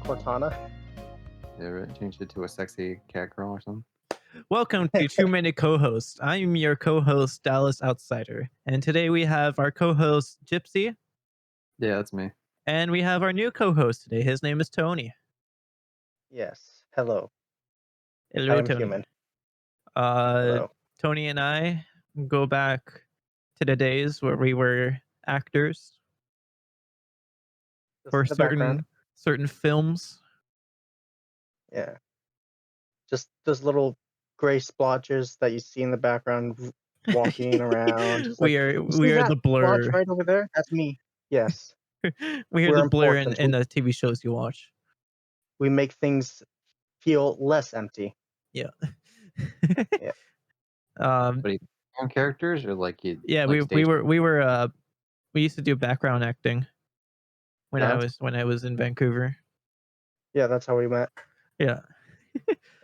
Cortana. Yeah, right. Change it to a sexy cat girl or something. Welcome to 2 Minute Co-host. I'm your co-host, Dallas Outsider. And today we have our co-host, Gypsy. Yeah, that's me. And we have our new co-host today. His name is Tony. Yes. Hello. Hello, I am Tony. human. Hello. Tony and I go back to the days where we were actors for certain films. Yeah. Just those little gray splotches that you see in the background walking around. we are the blur. Splotch right over there? That's me. Yes. We're the blur in the TV shows you watch. We make things feel less empty. Yeah. Yeah. Background characters or like you? Yeah, like we used to do background acting when I was in Vancouver. Yeah, that's how we met. Yeah.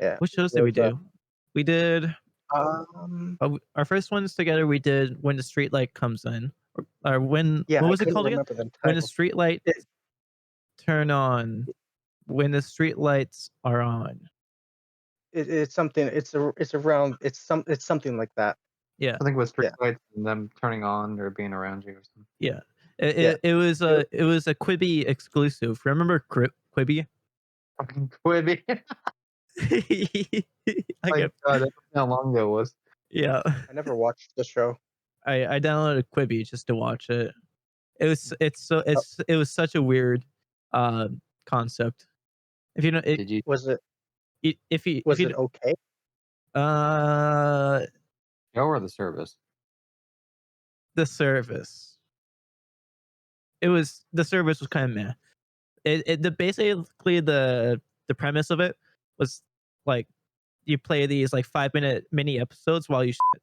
Yeah. What shows did we do? We did our first ones together. We did When the Street Light Comes In, or when what was it called again? When the street lights turn on. When the street lights are on. It's something. It's something like that. Yeah, I think it was street lights and them turning on or being around you or something. Yeah, it was a Quibi exclusive. Remember Quibi? Fucking Quibi. God, that's how long ago it was. Yeah, I never watched the show. I downloaded Quibi just to watch it. It was such a weird concept. If you know, was it okay? Show or the service? The service. The service was kind of meh. Basically the premise of it was like you play these like 5-minute mini episodes while you shit.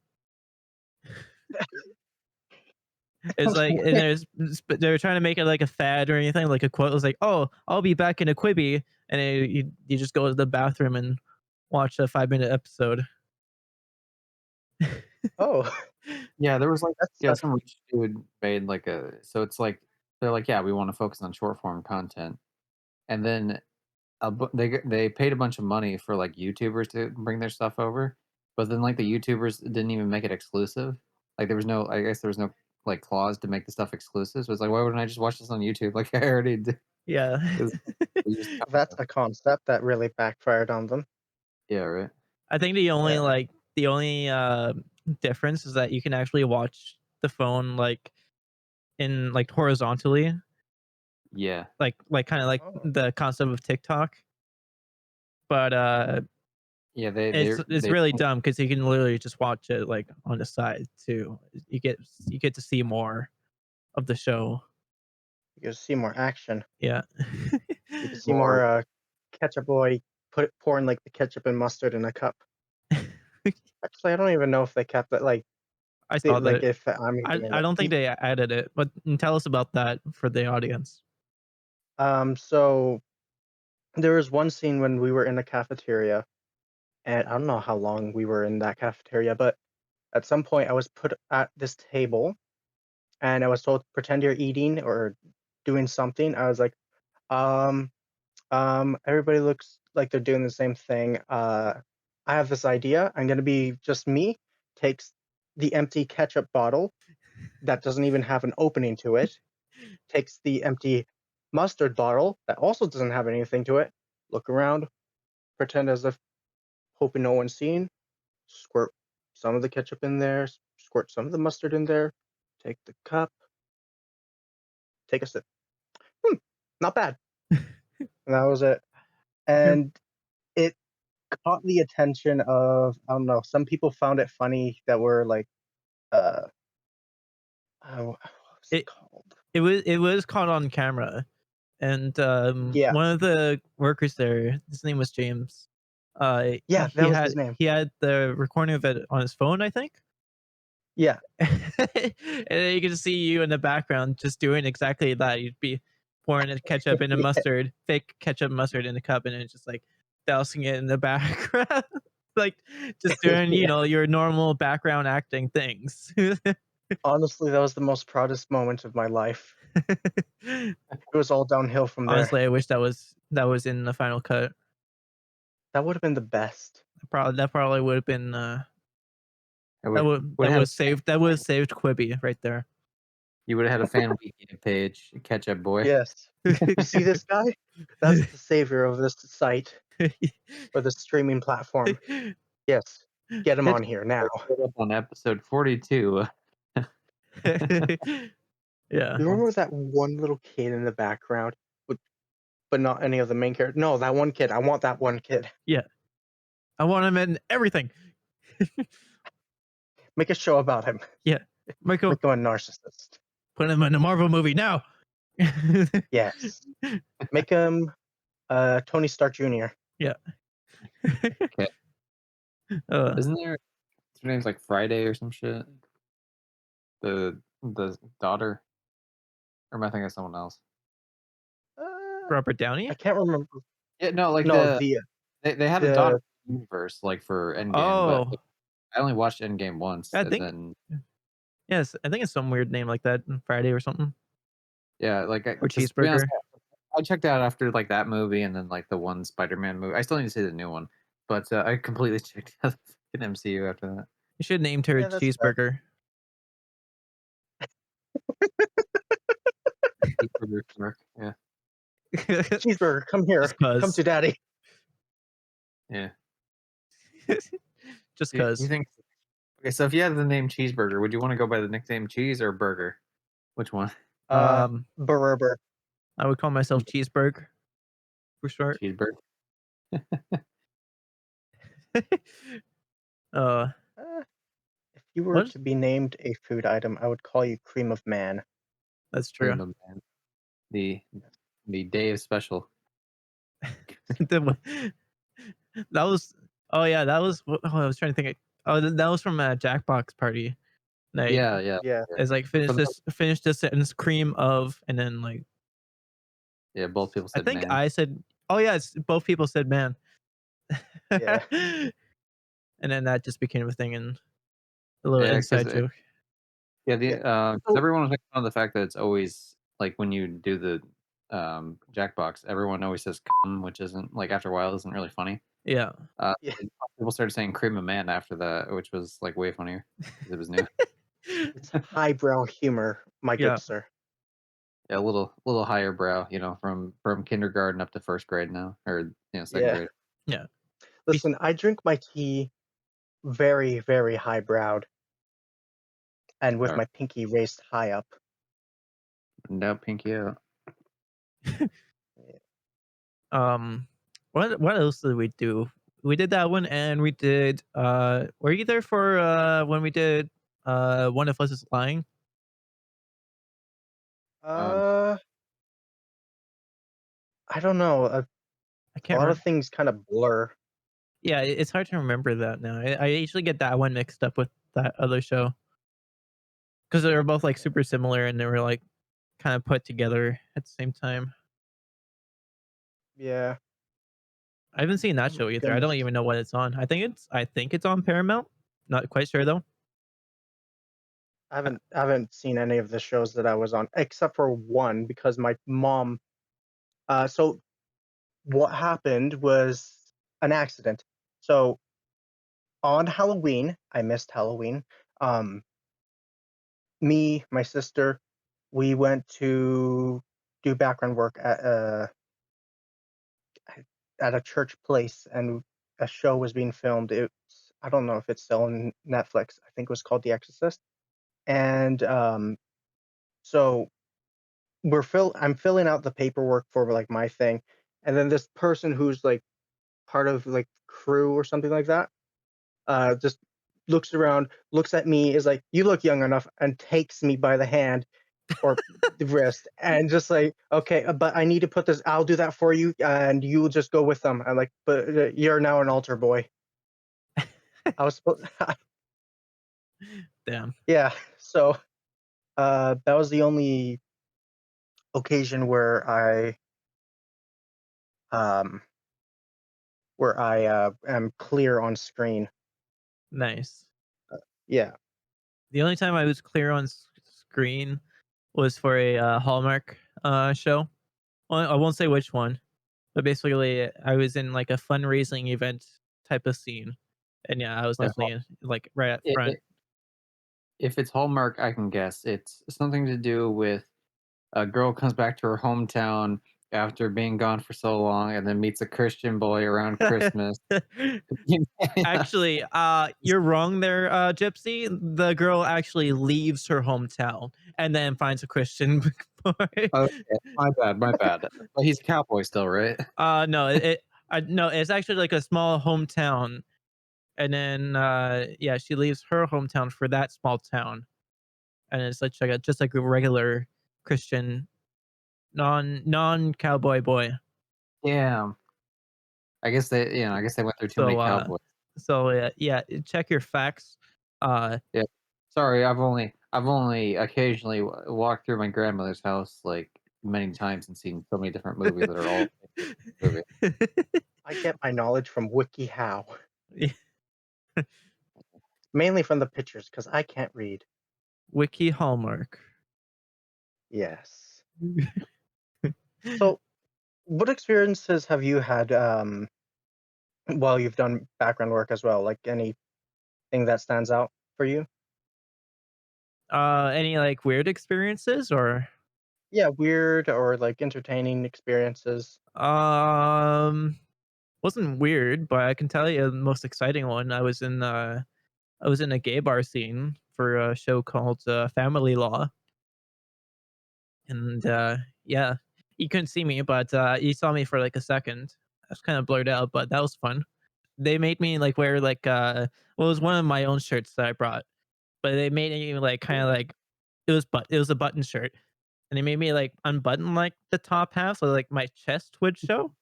It's like, and they're trying to make it like a fad or anything. Like a quote was like, "Oh, I'll be back in a Quibi," and you just go to the bathroom and watch a 5-minute episode. Oh, yeah, there was like some rich dude made like so it's like they're like, yeah, we want to focus on short form content, and then they paid a bunch of money for like YouTubers to bring their stuff over, but then like the YouTubers didn't even make it exclusive. Like there was no like clause to make the stuff exclusive. So it's like, why wouldn't I just watch this on YouTube? Like I already did. Yeah. That's a concept that really backfired on them. Yeah, right. I think the only difference is that you can actually watch the phone like in like horizontally. Yeah. Like kind of like the concept of TikTok. But yeah, it's really dumb because you can literally just watch it like on the side too. You get to see more of the show. You can see more action. Yeah. You can see more ketchup boy pouring like the ketchup and mustard in a cup. Actually, I don't even know if they kept it like. I saw that. If I don't think they added it, but tell us about that for the audience. So there was one scene when we were in a cafeteria, and I don't know how long we were in that cafeteria, but at some point I was put at this table, and I was told pretend you're eating or doing something. I was like, everybody looks like they're doing the same thing. I have this idea. I'm gonna be just me. Takes the empty ketchup bottle that doesn't even have an opening to it. Takes the empty mustard bottle that also doesn't have anything to it. Look around, pretend as if hoping no one's seen. Squirt some of the ketchup in there. Squirt some of the mustard in there. Take the cup. Take a sip. Not bad. And that was it. And it caught the attention of, I don't know, some people found it funny that were like, what was it called? It was caught on camera, and one of the workers there, his name was James. That was his name. He had the recording of it on his phone, I think. Yeah. And then you can see you in the background just doing exactly that. You'd be pouring a ketchup in a mustard, fake ketchup mustard in a cup, and then just like dousing it in the background. Like just doing, your normal background acting things. Honestly, that was the most proudest moment of my life. It was all downhill from there. Honestly, I wish that was in the final cut. That would have been the best. That probably would have been It that would would would that have had would a fan saved that would have saved Quibi right there. you would have had a fan wiki page, Ketchup Boy. Yes. You see this guy? That's the savior of this site or the streaming platform. Yes. Get him on Ketchup here Boy now. showed up on episode 42. Yeah. You remember that one little kid in the background, but not any of the main characters? No, that one kid. I want that one kid. Yeah. I want him in everything. Make a show about him. Yeah. Michael, Make him a narcissist. put him in a Marvel movie now. Yes. Make him Tony Stark Jr. Yeah. Okay. Uh, Isn't there her name's like Friday or some shit? The daughter? Or am I thinking of someone else? Robert Downey? I can't remember. Yeah, no, like No, they had a daughter the in the universe like for Endgame, but Oh, I only watched Endgame once I and think then yes, I think it's some weird name like that, Friday or something, yeah, like or because to be honest, Cheeseburger. I checked out after like that movie and then like the one Spider-Man movie. I still need to see the new one, but I completely checked out the MCU after that. You should have named her yeah, that's fair. Cheeseburger. Cheeseburger Shark, yeah, Cheeseburger, come here. Just Come to cause. daddy. yeah. Just Do you cause. think okay, so if you had the name Cheeseburger, would you want to go by the nickname Cheese or Burger? Which one? Um, Burger. I would call myself Cheeseburger for short. Cheeseburger. uh, Uh, if you were what? to be named a food item, I would call you Cream of Man. That's true. Cream of Man. The the Dave special. The that was. Oh yeah, that was. Oh, I was trying to think. Oh, that was from a Jackbox party night. Yeah, yeah, Yeah. yeah. It's like For the finish this sentence, cream of, and then like yeah, both people I said think man. I said. Oh yeah, both people said man. Yeah. And then that just became a thing and a little Yeah, because inside joke. yeah, Yeah. 'cause So everyone was making fun of the fact that it's always like when you do the Jackbox, everyone always says cum, which isn't like after a while isn't really funny. Yeah. yeah, And people started saying cream of man after that, which was like way funnier because it was new. it's highbrow humor, my good Yeah. sir. Yeah, a little higher brow, from kindergarten up to first grade now, or second Yeah. grade. Yeah. We Listen, I drink my tea very, very highbrowed and with All right, my pinky raised high up. now pinky out. Yeah. what else did we do? We did that one and we did were you there for when we did One of Us is Lying? Um, Uh, I don't know. I A can't lot remember. of things kind of blur. Yeah, it's hard to remember that now. I usually get that one mixed up with that other show because they were both like super similar and they were like kind of put together at the same time. Yeah. I haven't seen that Oh my show either. I don't goodness. even know what it's on. I think it's on Paramount. Not quite sure though. I haven't seen any of the shows that I was on except for one because my mom. So what happened was an accident. So on Halloween, I missed Halloween. Um, Me, my sister, we went to do background work at a church place, and a show was being filmed. I don't know if it's still on Netflix. I think it was called The Exorcist. And so I'm filling out the paperwork for like my thing, and then this person who's like part of like crew or something like that, just looks around, looks at me, is like, "You look young enough," and takes me by the hand or the wrist, and just like, "Okay, but I need to put this. I'll do that for you, and you will just go with them." I'm like, "But you're now an altar boy." I was supposed, Damn. yeah. So that was the only occasion um where I am clear on screen. Nice. Yeah. The only time I was clear on screen was for a Hallmark show. Well, I won't say which one, but basically I was in like a fundraising event type of scene, and yeah, I was Wait, definitely like right up I front. if it's Hallmark, I can guess. It's something to do with a girl comes back to her hometown after being gone for so long and then meets a Christian boy around Christmas. Yeah. Actually, you're wrong there, Gypsy. The girl actually leaves her hometown and then finds a Christian boy. Okay, my bad, my bad. But he's a cowboy still, right? No, no, it's actually like a small hometown, and then yeah, she leaves her hometown for that small town, and it's such like a just like a regular Christian non cowboy boy. Yeah. I guess they went through too many So cowboys. yeah, check your facts. Uh, Yeah. Sorry, I've only occasionally walked through my grandmother's house, like, many times and seen so many different movies that are all movie. I get my knowledge from WikiHow, Yeah, mainly from the pictures because I can't read. Wiki Hallmark. Yes. So, what experiences have you had while you've done background work as well? Like anything that stands out for you? Any like weird experiences or Yeah, weird or like entertaining experiences. um wasn't weird, but I can tell you the most exciting one. I was in a gay bar scene for a show called Family Law, and yeah, you couldn't see me, but you saw me for like a second. I was kind of blurred out, but that was fun. They made me like wear like well, it was one of my own shirts that I brought, but they made me like kind of like it was a button shirt, and they made me like unbutton like the top half so like my chest would show,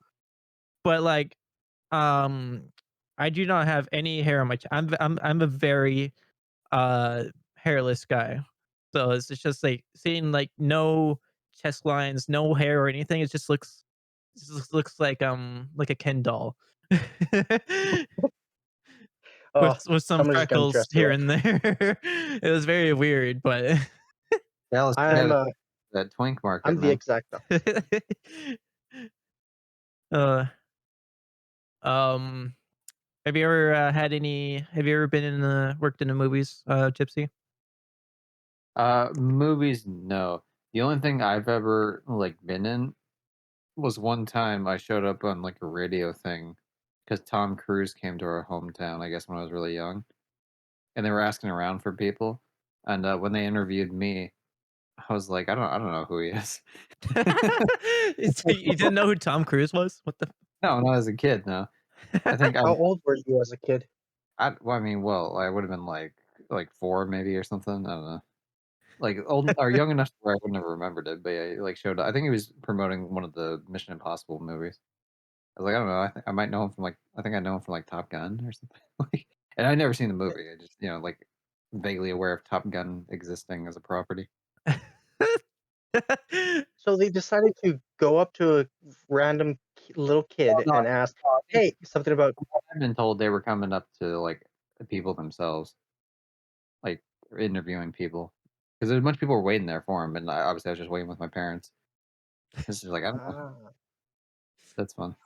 but like um I do not have any hair on my I'm a very uh hairless guy. So it's just like seeing like no chest lines, no hair or anything. It just looks like a Ken doll. Oh, With some someone's just gonna freckles dress you here up. and there. It was very weird, but Dallas, you I'm had uh that twink market, I'm the man. exact opposite. uh um have you ever been in worked in the movies, Gypsy? Movies, no. The only thing I've ever, like, been in was one time I showed up on, like, a radio thing because Tom Cruise came to our hometown, I guess, when I was really young, and they were asking around for people, and, when they interviewed me, I was like, I don't know who he is." So you didn't know who Tom Cruise was? What the No, not as a kid, no. I think How old were you as a kid? I mean, well, I would've been, like, 4 maybe or something, I don't know. Like, old or young enough to where I wouldn't have remembered it, but yeah, he, like, showed up. I think he was promoting one of the Mission Impossible movies. I was like, I don't know, I might know him from, like I think I know him from, like, Top Gun or something, like and I'd never seen the movie, I just, like, vaguely aware of Top Gun existing as a property. So they decided to go up to a random little Well, kid no, and ask, I think "Hey, something about." I've been told they were coming up to, like, the people themselves, like, interviewing people, because there's a bunch of people were waiting there for him, and obviously, I was just waiting with my parents. It's just like, I don't know, Ah, that's fun.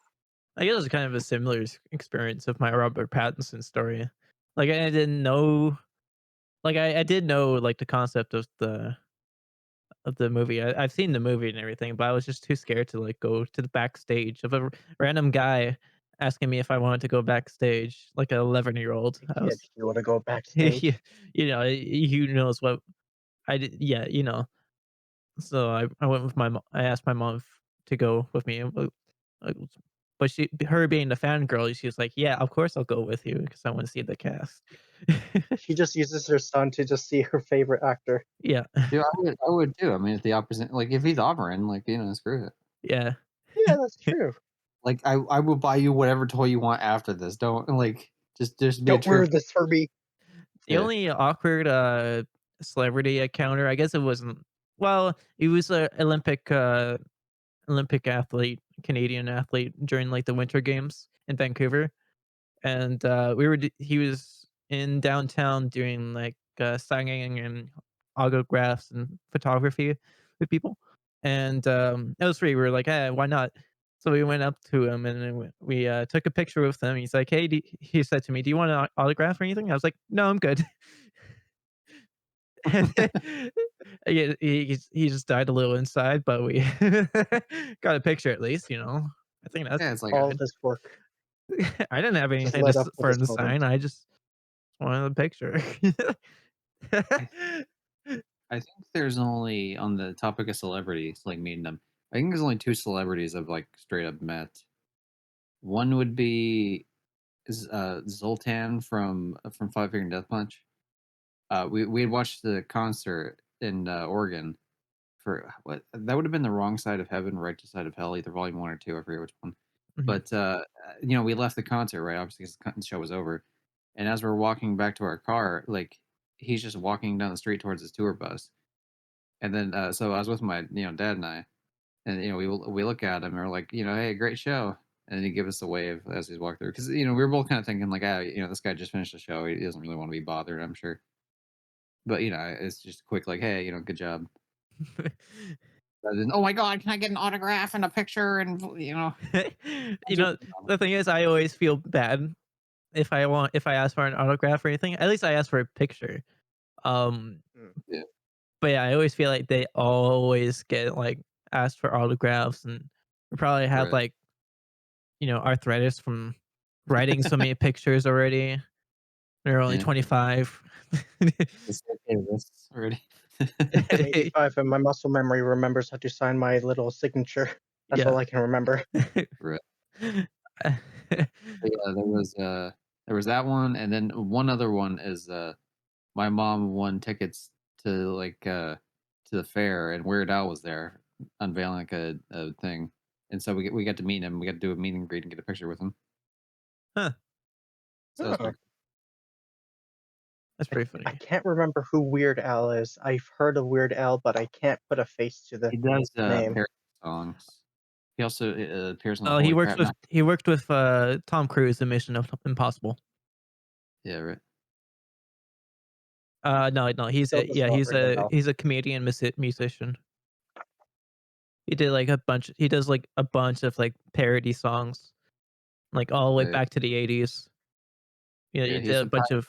I guess it's kind of a similar experience of my Robert Pattinson story. Like I didn't know like I did know like the concept of the movie. I've seen the movie and everything, but I was just too scared to like go to the backstage of a random guy asking me if I wanted to go backstage, like an 11-year-old. a I kid, was, you wanna go you, backstage? you know, who knows what I did. Yeah, you know. So I went with my mom. I asked my mom to go with me, uh, but her being the fangirl, she was like, "Yeah, of course I'll go with you because I want to see the cast." She just uses her son to just see her favorite actor. Yeah, Yeah, I would too. I mean, if the opposite like, if he's offering, like, screw it. yeah. Yeah, that's true. Like, I will buy you whatever toy you want after this. Don't, like, just be a "Don't true wear this for me." The yeah. only awkward celebrity encounter, I guess it wasn't. Well, he was a Olympic athlete, Canadian athlete during like the Winter Games in Vancouver, and he was in downtown doing like singing and autographs and photography with people, and it was free. We were like, "Hey, why not?" So we went up to him and then we took a picture with him. He's like, "Hey," he said to me, "Do you want an autograph or anything?" I was like, "No, I'm good." And yeah, he just died a little inside, but we got a picture at least, you know? I think that's Yeah, it's like All good. his work I didn't have just anything led up to for this him to sign, moment. I just wanted a picture. I I think there's only on the topic of celebrities, like meeting them. I think there's only two celebrities I've like straight up met. One would be Zoltan from Five Finger Death Punch. We had watched the concert in Oregon for what that would have been the wrong side of heaven, right side of hell, either volume one or two. I forget which one. Mhm, But we left the concert right, obviously, because the show was over. And as we're walking back to our car, like he's just walking down the street towards his tour bus. And then so I was with my dad and I, and we look at him and we're like, hey, great show. And he give us a wave as he's walking through because we were both kind of thinking like, this guy just finished the show. He doesn't really want to be bothered, I'm sure. But it's just quick like, hey, good job. Rather than, oh my god, can I get an autograph and a picture and You know, the thing is, I always feel bad if I ask for an autograph or anything. At least I ask for a picture. Um, Mm. yeah, but yeah, I always feel like they always get, like, asked for autographs and probably have, right. like, arthritis from writing so many pictures already. They're only Yeah, 25. it's okay with this already. I'm 85 and my muscle memory remembers how to sign my little signature. That's all Yeah. I can remember. Right. But yeah, there was that one, and then one other one is my mom won tickets to to the fair, and Weird Al was there unveiling like a thing, and so we got to meet him. We got to do a meet and greet and get a picture with him. Huh, So that was Oh, pretty cool. that's I pretty I funny. can't remember who Weird Al is. I've heard of Weird Al, but I can't put a face to the He does name. parody songs. He also appears on the Oh, Holy Crap. Not he worked with, Tom Cruise in Mission of Impossible. yeah, right. No, Still does not ring a bell. he's a comedian musician. He does, like, a bunch of, like, parody songs, like, all the way Right. back to the '80s. Yeah, Yeah, he he's did a a bunch of,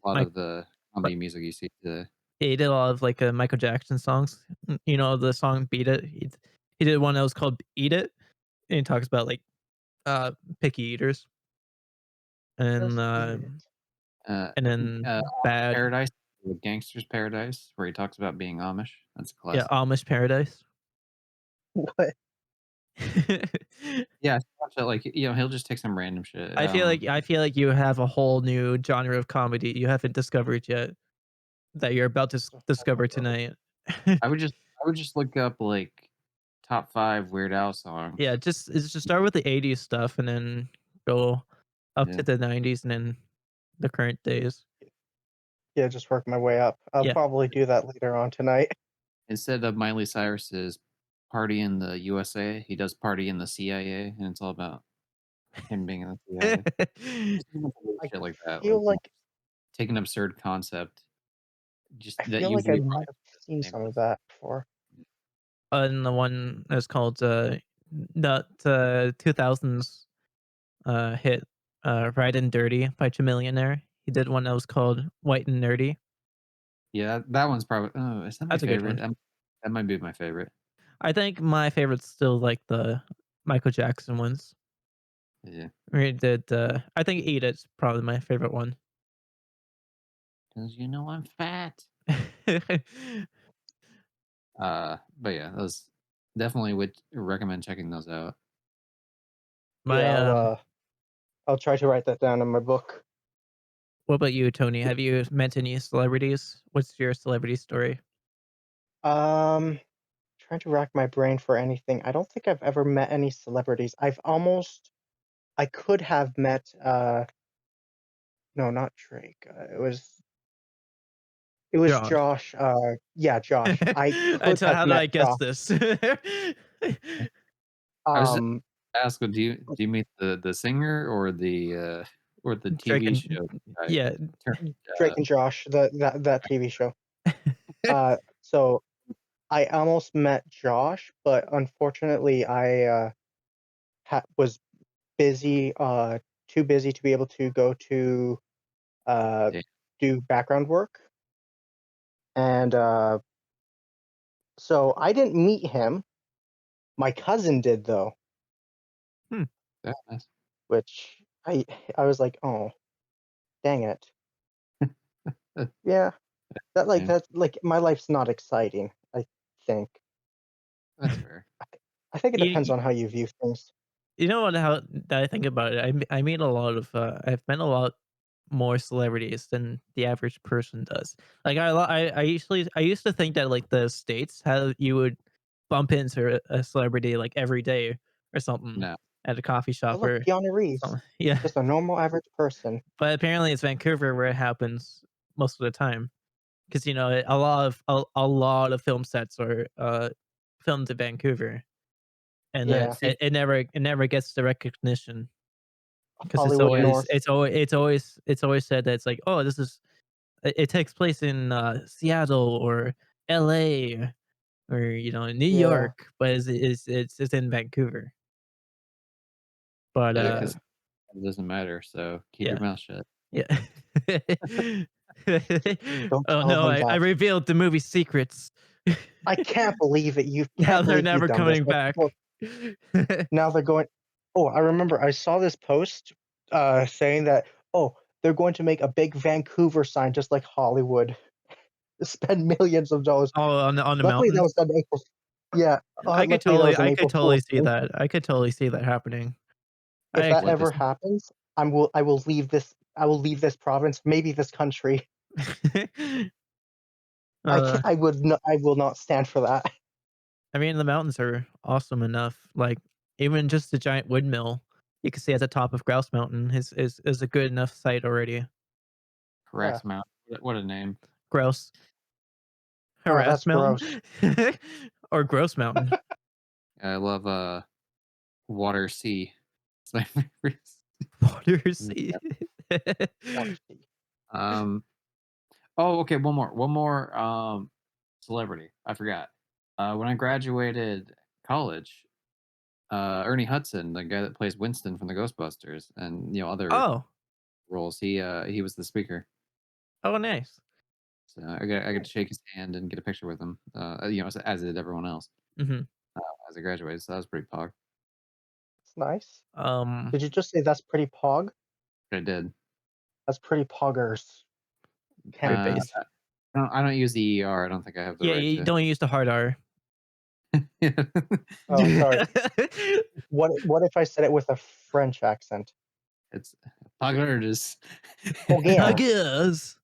lot Mike of the Mi comedy music you see today. yeah, he did a lot of, like, Michael Jackson songs. You know, the song "Beat It"? He did one that was called "Eat It," and he talks about, like, uh, picky eaters, and, Just eat it. Uh, and then Amish Bad. Paradise, the Gangster's Paradise, where he talks about being Amish. That's a Yeah, classic. Amish Paradise. What? Yeah, I watch that. Like, he'll just take some random shit. I don't know. I feel like you have a whole new genre of comedy you haven't discovered yet that you're about to It's a whole discover nother tonight. I would just look up like top 5 Weird Al Yeah, songs. just start with the '80s stuff and then go up to Yeah, the '90s and then the current days. Yeah, just work my way up. I'll Yeah. probably do that later on tonight. instead of Miley Cyrus's "Party in the USA," he does "Party in the CIA," and it's all about him being in the CIA. Just a bunch of weird I shit like that, like feel like take an absurd concept, just I that feel like I usually might probably have gets seen some of nameless. that before. And the one that's called, that, 2000s, hit, "Ride and Dirty" by Chamillionaire. He did one that was called "White and Nerdy." Yeah, that one's probably is that my That's a good favorite? one. That might be my favorite. I think my favorite's still, like, the Michael Jackson ones. Yeah, Where he did, I think "Eat It's" probably my favorite one. because I'm fat. But yeah, those definitely would recommend checking those out. Yeah, My, I'll try to write that down in my book. what about you, Tony? Have you met any celebrities? What's your celebrity story? Um, Trying to rack my brain for anything. I don't think I've ever met any celebrities. I could have met, no, not Drake. It was Josh. Josh. Yeah, Josh. I And could so have how do met I guess Josh. this? I was just Um, ask, do you mean the singer or the Drake TV and show guy? yeah, Turn, Drake and Josh, that TV show. So I almost met Josh, but unfortunately, was busy, too busy to be able to go to uh, Yeah. do background work, and so I didn't meet him. My cousin did though, Hmm. Yeah, nice. which I was like, oh, dang it. Uh, Yeah, yeah, that's like my life's not exciting. I think. that's fair. I think it depends You on how you view things. You know what? How that I think about it, I meet a lot of I've met a lot more celebrities than the average person does. Like I used to think that like the states how you would bump into a celebrity like every day or something No. at a coffee Oh, shop look, or Keanu Reeves, something. Yeah, just a normal average person. but apparently it's Vancouver where it happens most of the time because you know a lot of film sets are filmed in Vancouver and Yeah, it never gets the recognition. 'Cause Hollywood North. it's always said that it's like, "Oh, this is it takes place in, Seattle or LA or, you know, New Yeah, York," but it's in Vancouver. But, Yeah, because it doesn't matter, so keep your yeah, mouth shut. yeah. don't Oh, tell no, him I that. revealed the movie's secrets. I can't believe it. You Now can't they're believe you've never done this. coming Like, back. people now they're going. Oh, I remember I saw this post saying that, oh, they're going to make a big Vancouver sign just like Hollywood. Spend millions of dollars. Oh, on the Luckily, that mountains? was done April. Yeah, luckily that was an I could April totally Fool's see thing. that. I could totally see that happening. I If that actually What ever this happens, I will leave this. I will leave this province, maybe this country. uh I will not stand for that. I mean, the mountains are awesome enough. Like even just the giant windmill you can see at the top of Grouse Mountain is a good enough site already. Yeah. Rex Mount? What a name. Grouse Oh, Harass that's Mountain gross. or Gross Mountain. I love, Water Sea. It's my favorite. Water Yeah. Sea. Water sea. Um, oh, okay, one more, celebrity, I forgot. When I graduated college, Ernie Hudson, the guy that plays Winston from the Ghostbusters and, other Oh, roles, he was the speaker. oh, nice. So I got to shake his hand and get a picture with him, as did everyone else, Hmm. as I graduated, so that was pretty pog. It's nice. Um, Did you just say that's pretty pog? But I did. That's pretty poggers. Can't very Uh, based. I don't use the ER, I don't think I have the Yeah, right you to. don't use the hard R. Oh, sorry. What if I said it with a French accent? It's poggers. I Poger. guess.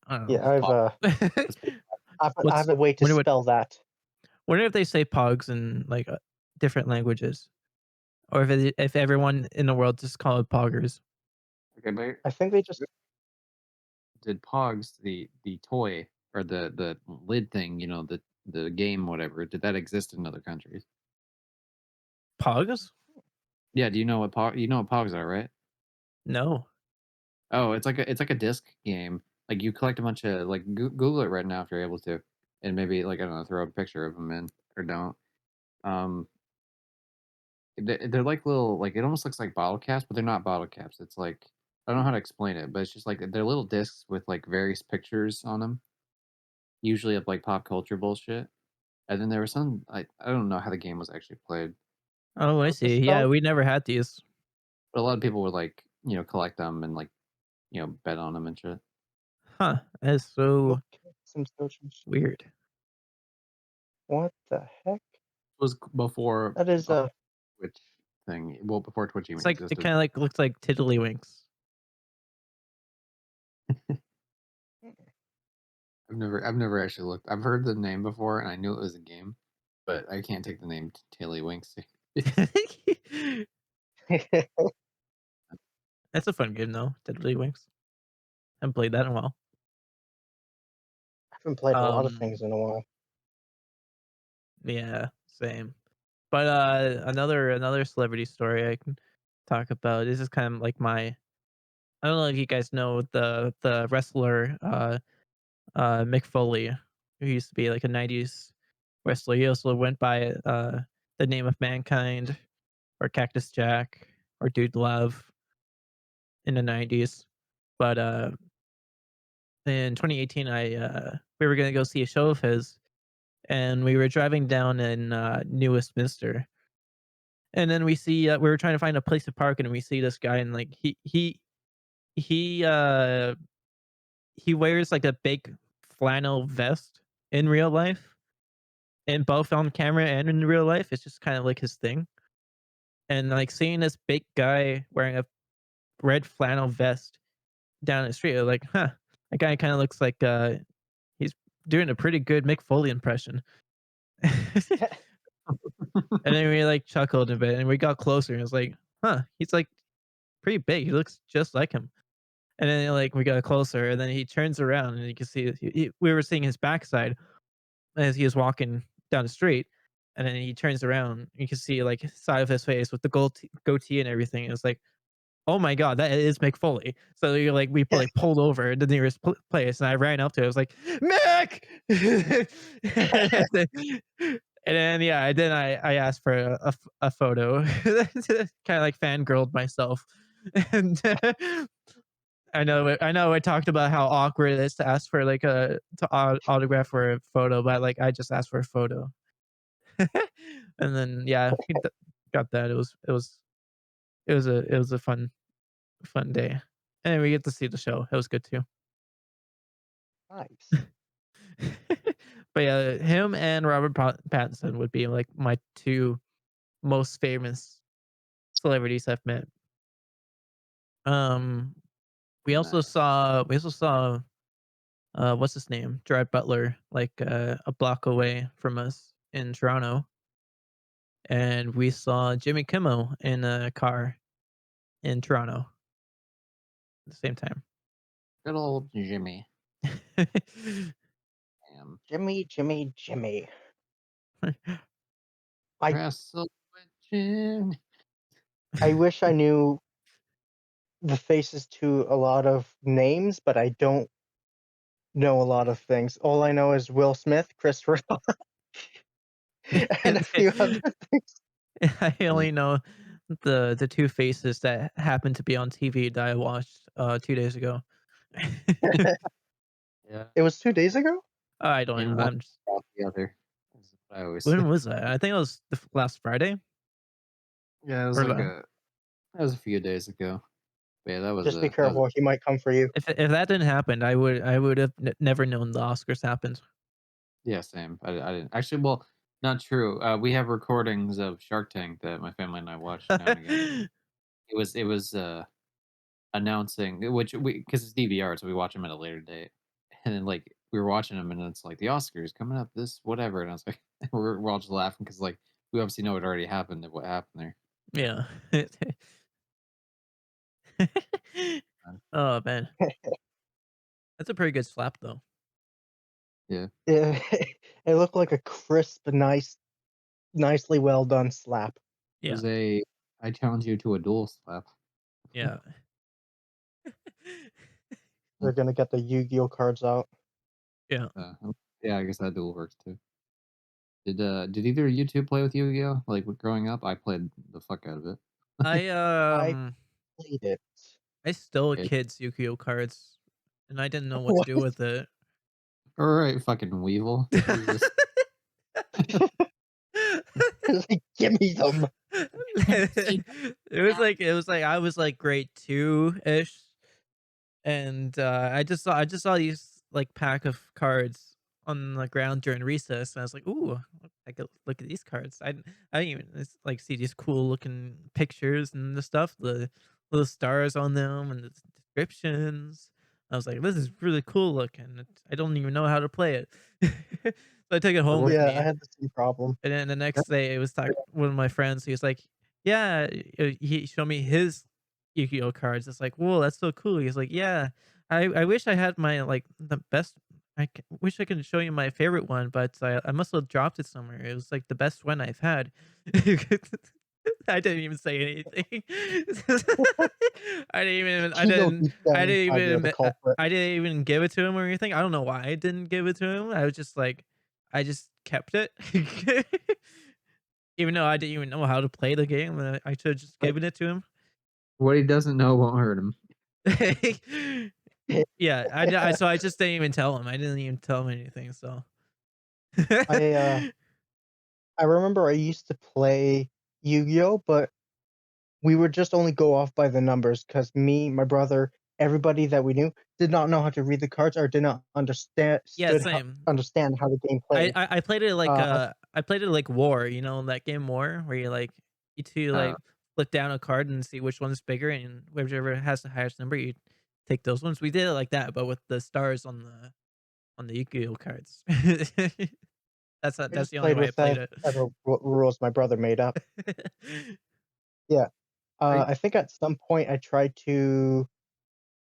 I don't Yeah, It's pog. know. It's pretty I What's have a way to wonder what spell that. wonder if they say pogs in like different languages, or if everyone in the world just call it poggers. okay, but I think they just did Pogs the toy or the lid thing, the game, whatever, did that exist in other countries? Pogs? Yeah, do you know what Pogs are, right? No. Oh, it's like a disc game. Like you collect a bunch of like Google it right now if you're able to, and maybe like I don't know, throw a picture of them in or don't. Um, they're like little like it almost looks like bottle caps, but they're not bottle caps. It's like I don't know how to explain it, but it's just like they're little discs with like various pictures on them, usually of like pop culture bullshit. And then there was some I don't know how the game was actually played, Oh, I what's it see. Yeah, spelled? we never had these. but a lot of people would like, collect them and like, bet on them and shit. Huh. That is so Okay, some searches. weird. What the heck? It was before That is the a. Twitch thing. Well, before Twitch It's even like it existed. kind of like looks like tiddlywinks. I've never actually looked. I've heard the name before and I knew it was a game, but I can't take the name Tiddlywinks serious. That's a fun game though. Tiddlywinks. Haven't played that in a while. I haven't played a lot of Um. things in a while. Yeah. Same. But another celebrity story I can talk about. This is kind of like my. I don't know if you guys know the wrestler Mick Foley, who used to be like a '90s wrestler. He also went by the name of Mankind or Cactus Jack or Dude Love in the '90s. But in 2018, I we were gonna go see a show of his, and we were driving down in New Westminster, and then we see we were trying to find a place to park, and we see this guy, and like he uh he wears like a big flannel vest in real life, and both on camera and in real life. It's just kind of like his thing. And like seeing this big guy wearing a red flannel vest down the street, like, huh, that guy kind of looks like he's doing a pretty good Mick Foley impression. And then we like chuckled a bit and we got closer and it was like, huh, he's like pretty big. He looks just like him. And then like we got closer and then he turns around and you can see we were seeing his backside as he was walking down the street. And then he turns around. You can see like side of his face with the goatee and everything. It was like, oh my god, that is Mick Foley. So you're like, we like pulled over at the nearest place, and I ran up to it. I was like, Mick, and then yeah, then I asked for a photo, kind of like fangirled myself, and I know I talked about how awkward it is to ask for like a autograph or a photo, but like I just asked for a photo, and then yeah, got that. It was a fun day. And we get to see the show. It was good too. Nice. But yeah, him and Robert Pattinson would be like my two most famous celebrities I've met. Um, Nice. we also saw what's his name? Gerard Butler, like a block away from us in Toronto. And we saw Jimmy Kimmel in a car in Toronto at the same time. Good old Jimmy. Damn. Jimmy. I Wrestle with Jimmy. I wish I knew the faces to a lot of names, but I don't know a lot of things. All I know is Will Smith, Christopher, and a few other things. I only know the two faces that happened to be on TV that I watched 2 days ago. Yeah. It was 2 days ago? I don't know. In one I'm just, out the other. That's what I always say. when was that? I think it was last Friday. Yeah, it was Or like that was a few days ago. But yeah, Just be that was careful, he might come for you. if that didn't happen, I would have never known the Oscars happened. yeah, same. I didn't actually. Well, not true. We have recordings of Shark Tank that my family and I watch now and again. It was announcing which we because it's DVR, so we watch them at a later date. And then like we were watching them, and it's like the Oscars coming up, this whatever, and I was like, we're all just laughing because like we obviously know it already happened. What happened there? Yeah. Oh man, that's a pretty good slap though. Yeah, Yeah, it looked like a crisp, nicely well done slap. it Yeah, was a. I challenge you to a duel slap. yeah. They're gonna get the Yu-Gi-Oh cards out. Yeah. Yeah, I guess that duel works too. Did either of you two play with Yu-Gi-Oh? Like growing up, I played the fuck out of it. I I played it. I stole Yeah. kids' Yu-Gi-Oh cards, and I didn't know what to What? do with it. All right, fucking Weevil. Jesus. It's like, "Give me them." It was like I was like grade 2-ish, and I just saw these like pack of cards on the ground during recess, and I was like, "Ooh, I could look at these cards." I didn't even like see these cool looking pictures and the stuff, the little stars on them and the descriptions. I was like, "This is really cool looking." I don't even know how to play it, so I took it home with Yeah, I me. had the same problem. And then the next day, it was like one of my friends. He was like, "Yeah," he showed me his Yu-Gi-Oh cards. It's like, "Whoa, that's so cool." He's like, "Yeah, I wish I had my like the best. Wish I could show you my favorite one, but I must have dropped it somewhere. It was like the best one I've had." I didn't even say anything. I didn't even I Ego didn't deep down I didn't inside, you're the even culprit. I didn't even give it to him or anything. I don't know why I didn't give it to him. I was just like I just kept it. Even though I didn't even know how to play the game, I should have just Like, given it to him. what he doesn't know won't hurt him. Yeah, so I just didn't even tell him. I didn't even tell him anything, so I, I remember I used to play Yu-Gi-Oh, but we would just only go off by the numbers because me, my brother, everybody that we knew did not know how to read the cards or did not Yeah, same. understand how the game I played. I I played it like, I I played it like War, you know, that game War, where you two, Uh, just the only played way I with played it. whatever rules my brother made up. Yeah. I I think at some point I tried to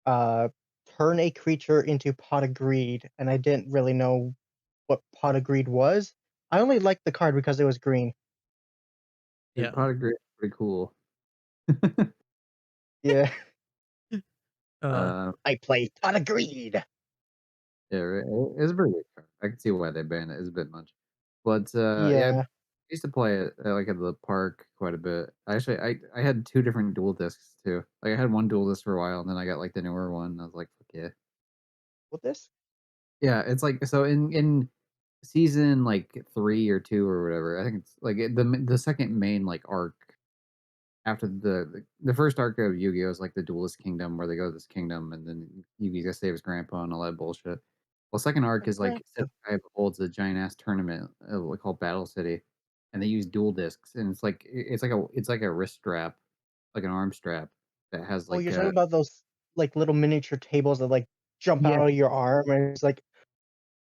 uh, turn a creature into Pot of Greed, and I didn't really know what Pot of Greed was. I only liked the card because it was green. Dude, Yeah. pot of great pretty cool. Yeah. Uh, Uh, I play Pot of Greed. yeah, right, it's a pretty good card. I can see why they banned it. It's a bit much, but yeah, I Yeah. used to play it like at the park quite a bit. Actually, I had two different dual discs too. Like I had one dual disc for a while, and then I got like the newer one. And I was like, fuck yeah, What this? yeah. It's like so in season like 3 or 2 or whatever. I think it's like the second main like arc after the first arc of Yu-Gi-Oh is like the Duelist Kingdom where they go to this kingdom and then Yugi gotta save his grandpa and all that bullshit. Well, second arc Oh, is like grandpa. Samurai holds a giant ass tournament called Battle City, and they use dual discs, and it's like a wrist strap, like an arm strap that has Oh, like you're talking about those like little miniature tables that like jump yeah out of your arm, and it's like,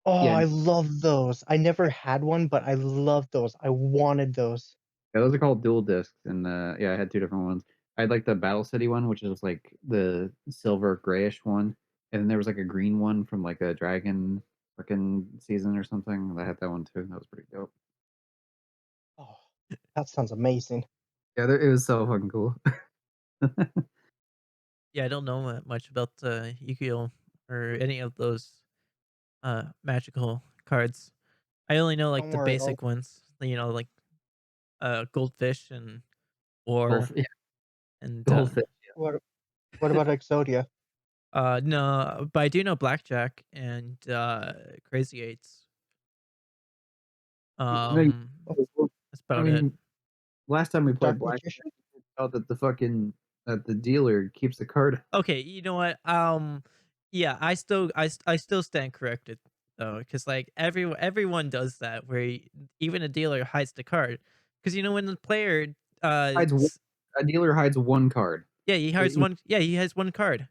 oh, yeah I love those. I never had one, but I love those. I wanted those. yeah those are called dual discs, and yeah I had two different ones. I had like the Battle City one, which is like the silver grayish one, and then there was like a green one from like a dragon freaking season or something. I had that one too. That was pretty dope. Oh, that sounds amazing. Yeah, it was so fucking cool. yeah, I don't know much about Yu-Gi-Oh or any of those magical cards. I only know like Don't the worry. basic ones, you know, like goldfish and war Yeah, and goldfish. What what about Exodia? no, but I do know blackjack and crazy eights. No, Um Oh, that's I about it. mean, last time we played Dark blackjack, Magician? we felt that that the dealer keeps the card. Okay, you know what? Yeah, I still stand corrected though, because like everyone does that where even a dealer hides the card, because you know when the player Hides one, a dealer hides one card. yeah he hides He- one yeah he has one card.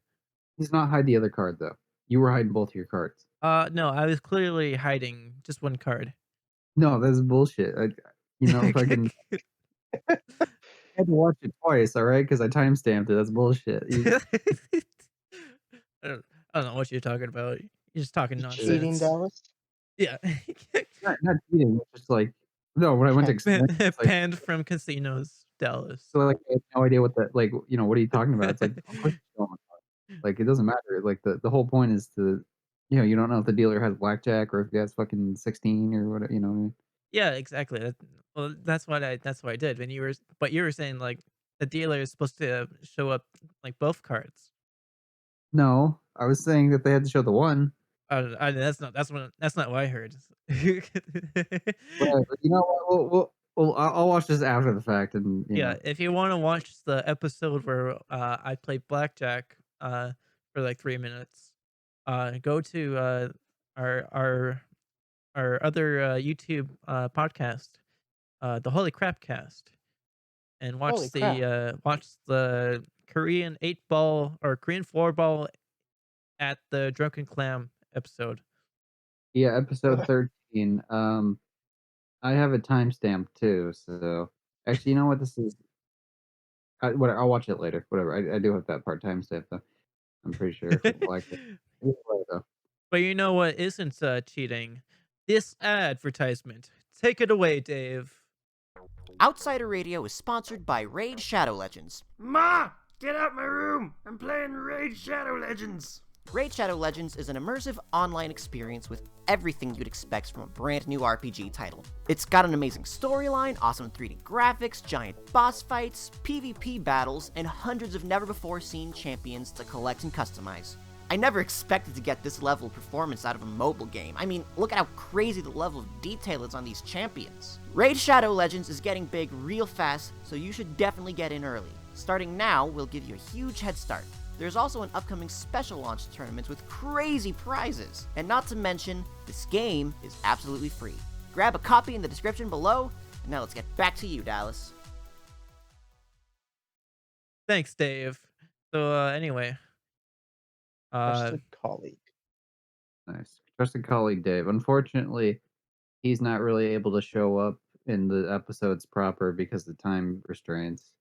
He's not hide the other card though. You were hiding both your cards. No, I was clearly hiding just one card. No, that's bullshit. Fucking I had to watch it twice, all right? Because I timestamped it. That's bullshit. I don't, I don't know what you're talking about. You're just talking You cheating, nonsense. Dallas? Yeah. Not cheating. It's just like no. When I went to explain, it's like Banned from casinos, Dallas. so like I had no idea what that like. What are you talking about? It's like of course you don't. Like, it doesn't matter. Like, the whole point is to you don't know if the dealer has blackjack or if he has fucking 16 or whatever, you know what I mean? Yeah, exactly. Well, that's what I did. But you were saying like the dealer is supposed to show up like both cards. No, I was saying that they had to show the one. That's not what I heard. Whatever. You know what? I'll watch this after the fact and, Yeah, if you want to watch the episode where I played blackjack for like 3 minutes, go to our our our other YouTube podcast, the Holy Crap Cast, and Holy crap. watch the Korean 8 ball or Korean 4 ball at the Drunken Clam episode. yeah, episode 13. I have a timestamp too, so actually, you know what? This is I'll watch it later. Whatever. I do have that part timestamp though. I'm pretty sure for blackjack. Either way, though. But you know what isn't cheating? This advertisement. Take it away, Dave. Outsider Radio is sponsored by Raid Shadow Legends. Ma! Get out my room! I'm playing Raid Shadow Legends! Raid Shadow Legends is an immersive online experience with everything you'd expect from a brand new RPG title. It's got an amazing storyline, awesome 3D graphics, giant boss fights, PvP battles, and hundreds of never-before-seen champions to collect and customize. I never expected to get this level of performance out of a mobile game. I mean, look at how crazy the level of detail is on these champions. Raid Shadow Legends is getting big real fast, so you should definitely get in early. Starting now will give you a huge head start. There's also an upcoming special launch tournament with crazy prizes. And not to mention, this game is absolutely free. Grab a copy in the description below, and now let's get back to you, Dallas. Thanks, Dave. So, anyway. Trusted colleague. Nice. Trusted colleague Dave. Unfortunately, he's not really able to show up in the episodes proper because of time restraints,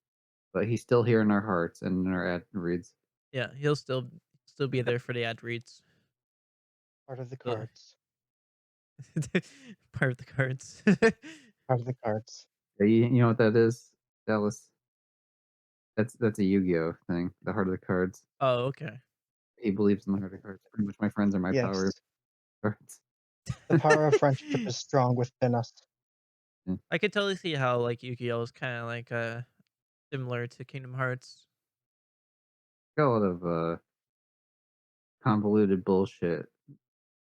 but he's still here in our hearts and in our ad reads. Yeah, he'll still be there for the ad reads. Part of the cards. Part of the cards. Part of the cards. Yeah, you know what that is, Dallas? That's a Yu-Gi-Oh thing. The heart of the cards. Oh, okay. He believes in the heart of cards. Pretty much, my friends are my power Yes. cards. The power of friendship is strong within us. I could totally see how like Yu-Gi-Oh is kind of like similar to Kingdom Hearts. Got a lot of convoluted bullshit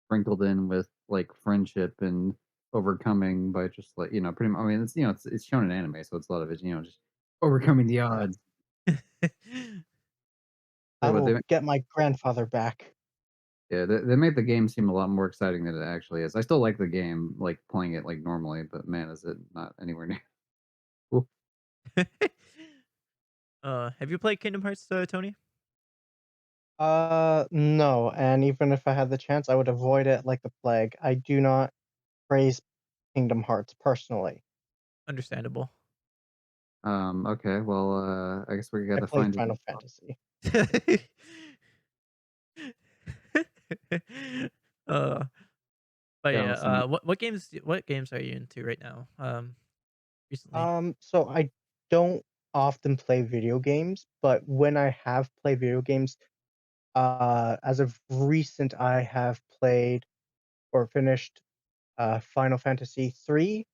sprinkled in with like friendship and overcoming by just like pretty much. I mean, it's shown in anime, so it's a lot of it. Just overcoming the odds. I But will get my grandfather back. yeah, they made the game seem a lot more exciting than it actually is. I still like the game, like playing it like normally, but man, is it not anywhere near. Cool. Have you played Kingdom Hearts, Tony? No, and even if I had the chance, I would avoid it like the plague. I do not praise Kingdom Hearts personally. Understandable. Okay, well, I guess we I gotta played find. Final Fantasy. uh, but Yeah, yeah, listen. what games are you into right now? Recently. So I don't often play video games, but when I have played video games, as of recent, I have played or finished Final Fantasy 3,